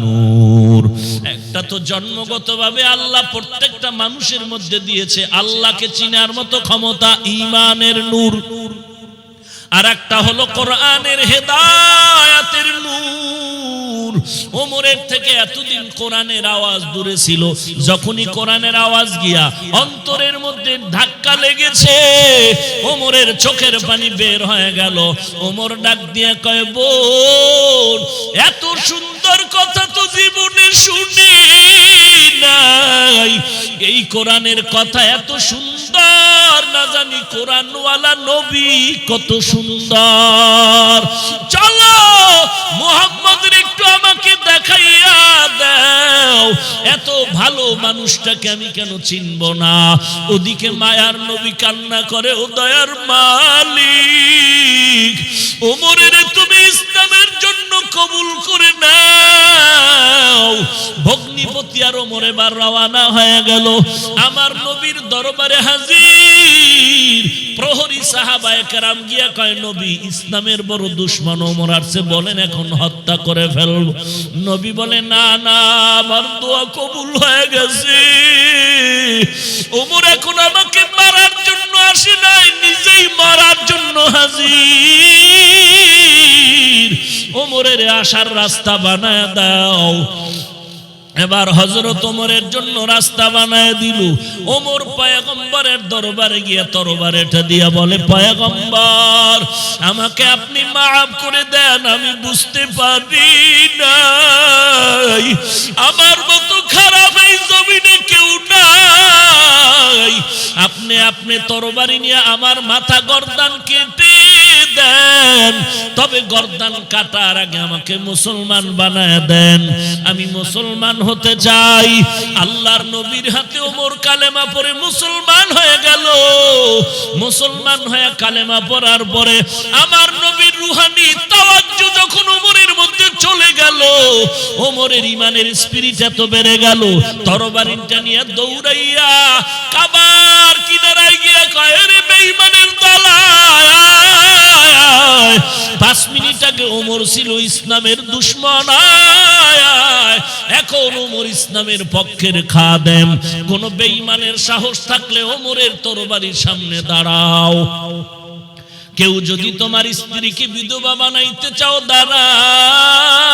নূর। একটা তো জন্মগতভাবে আল্লাহ প্রত্যেকটা মানুষের মধ্যে দিয়েছে আল্লাহকে চিনার মতো ক্ষমতা, ঈমানের নূর। আর একটা হলো কোরআনের হেদায়েতের নূর। ওমরের থেকে এতদিন কোরআনের আওয়াজ দূরে ছিল, যখনই কোরআনের আওয়াজ গিয়া অন্তরের মধ্যে ধাক্কা লেগেছে, ওমরের চোখের পানি বের হয়ে গেল। ওমর ডাক দিয়ে কয়, বোন, এত সুন্দর কথা তো জীবনে শুনি নাই। এই কোরআনের কথা এত সুন্দর, না জানি কোরআনওয়ালা নবী কত সুন্দর। চলো মুহাম্মদের একটু আমাকে দেখাইয়া দাও। এত ভালো মানুষটাকে আমি কেন চিনব না? ওদিকে মায়ার নবী কান্না করে, ও দয়ার মালিক, ওমরের তুমি ইসলামের জন্য কবুল করে নাও। ভগ্নিপতি আর ওমর এবার রওনা হয়ে গেল, আমার নবীর দরবারে হাজির। প্রহরী সাহাবায়ে কেরাম গিয়া কয়, নবী, ইসলামের বড় দুশমন ওমর আসছে, বলেন এখন হত্যা করে ফেলব। নবী বলে, না না, আমার দোয়া কবুল হয়ে গেছে। ওমর এখন আমাকে মারার জন্য আসে নাই, নিজেই মারার জন্য হাজির। ওমরের আসার রাস্তা বানায় দাও। এবার হযরত ওমরের জন্য রাস্তা বানায় দিল। ওমর পয়গম্বরের দরবারে গিয়ে তরবারিটা দিয়া বলে, পয়গম্বর, আমাকে আপনি মাফ করে দেন, আমি বুঝতে পারি নাই, আমার মতো খারাপ এই জমিনে কেউ নাই। আপনি তরবারি নিয়ে আমার মাথা গর্দান কেটে দেন, তবে গর্দান কাটার আগে আমাকে মুসলমান বানায় দেন, আমি মুসলমান হতে চাই। আল্লাহর নবীর হাতে ওমর কালেমা পড়ে মুসলমান হয়ে গেল। মুসলমান হয়ে কালেমা পড়ার পরে আমার নবীর রুহানি তাওয়াজ্জু যখন ওমরের মধ্যে চলে গেল, ওমরের ঈমানের স্পিরিট এত বেড়ে গেল, তরবারিটা নিয়ে দৌড়াইয়া কাবার কিনারায় গিয়ে কয়, রে বেঈমানের দল, 5 মিনিট আগে ওমর ছিল ইসলামের দুশমন, এখন ওমর ইসলামের পক্ষের খাদেম। কোন বেঈমানের সাহস থাকলে ওমরের তরবারির সামনে দাঁড়াও। কেউ যদি তোমার স্ত্রীকে বিধবা বানাইতে চাও, দাঁড়াও।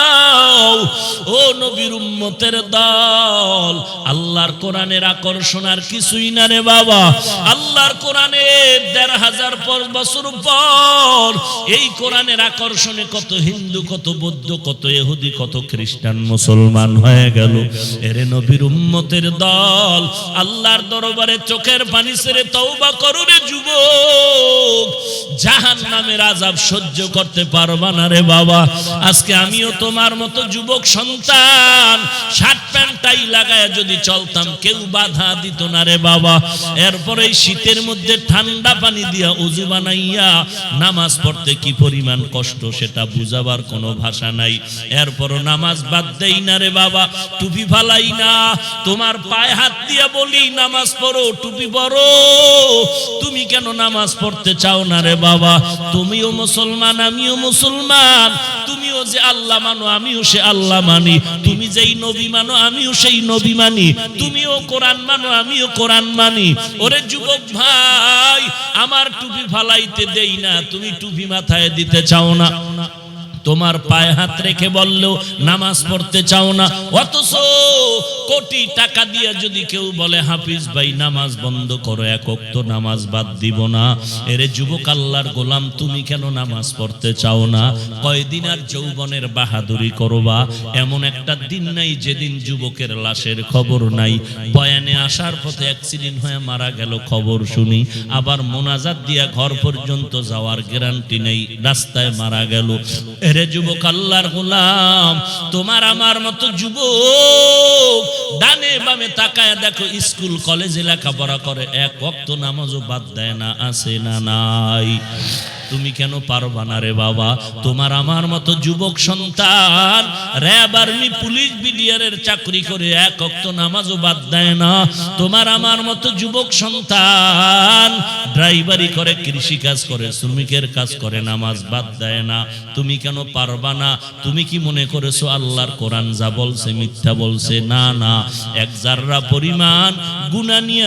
ও নবীর উম্মতের দল, আল্লাহর কোরআনের আকর্ষণ আর কিছুই না রে বাবা। আল্লাহর কোরআনের ১৫০০ বছর পর এই কোরআনের আকর্ষণে কত হিন্দু, কত বৌদ্ধ, কত ইহুদি, কত খ্রিস্টান মুসলমান হয়ে গেল। এরে নবীর উম্মতের দল, আল্লাহর দরবারে চোখের পানি ছেড়ে তওবা করো রে যুবক। জাহান্নামের আযাব সহ্য করতে পারবা না রে বাবা। আজকে আমিও তোমার মতো যুবক সন্তান, শার্ট প্যান্ট টাই লাগায় যদি চলতাম, কেউ বাধা দিত না রে বাবা। এরপরে এই শীতের মধ্যে ঠান্ডা পানি দিয়া ওযু বানাইয়া নামাজ পড়তে কি পরিমাণ কষ্ট, সেটা বুঝাবার কোনো ভাষা নাই। এরপরও নামাজ বাদ দেই না রে বাবা, টুপি ফালাই না, তোমার পায়ে হাত দিয়া বলি নামাজ পড়ো, টুপি পরো। তুমি কেন নামাজ পড়তে চাও না রে বাবা? তুমিও মুসলমান, আমিও মুসলমান, তুমিও যে আল্লাহ মানো আমিও সে আল্লাহ মানি, তুমি যেই নবী মানো আমিও সেই নবী মানি, তুমিও কোরআন মানো আমিও কোরআন মানি। ওরে যুবক ভাই, আমার টুপি ফালাইতে দেই না, তুমি টুপি মাথায় দিতে চাও না, তোমার পায়ে হাত রেখে বললেও নামাজ পড়তে চাও না, অথচ কোটি টাকা দিয়ে যদি কেউ বলে হাফিজ ভাই নামাজ বন্ধ করো, এক ওয়াক্ত নামাজ বাদ দিব না। এরে যুবক আল্লাহর গোলাম, তুমি কেন নামাজ পড়তে চাও না? কয়দিন আর যৌবনের বাহাদুরি করবা? এমন একটা দিন নাই যেদিন যুবকের লাশের খবর নাই। বয়ানে আসার পথে অ্যাক্সিডেন্ট হয়ে মারা গেল খবর শুনি, আবার মোনাজাত দিয়া ঘর পর্যন্ত যাওয়ার গ্যারান্টি নেই, রাস্তায় মারা গেল। এরে যুবক আল্লাহর গোলাম, তোমার আমার মতো যুবক ডানে বামে তাকায় দেখো, স্কুল কলেজে লেখাপড়া করে, এক ওয়াক্ত নামাজও বাদ দেয় না, আছে না নাই? তুমি কেন পারবা না রে বাবা? তোমার আমার মতো যুবক সন্তান র‍্যাব, আর্মি, পুলিশ, বিডিআরের চাকরি করে এক ওয়াক্ত নামাজও বাদ দেয় না। তোমার আমার মতো যুবক সন্তান ড্রাইভারি করে, কৃষি কাজ করে, শ্রমিকের কাজ করে, নামাজ বাদ দেয় না। তুমি কেন পারবা না? তুমি কি মনে করেছো আল্লাহর কোরআন যা বলছে মিথ্যা বলছে? না না, এক জাররা পরিমাণ গুনাহ নিয়ে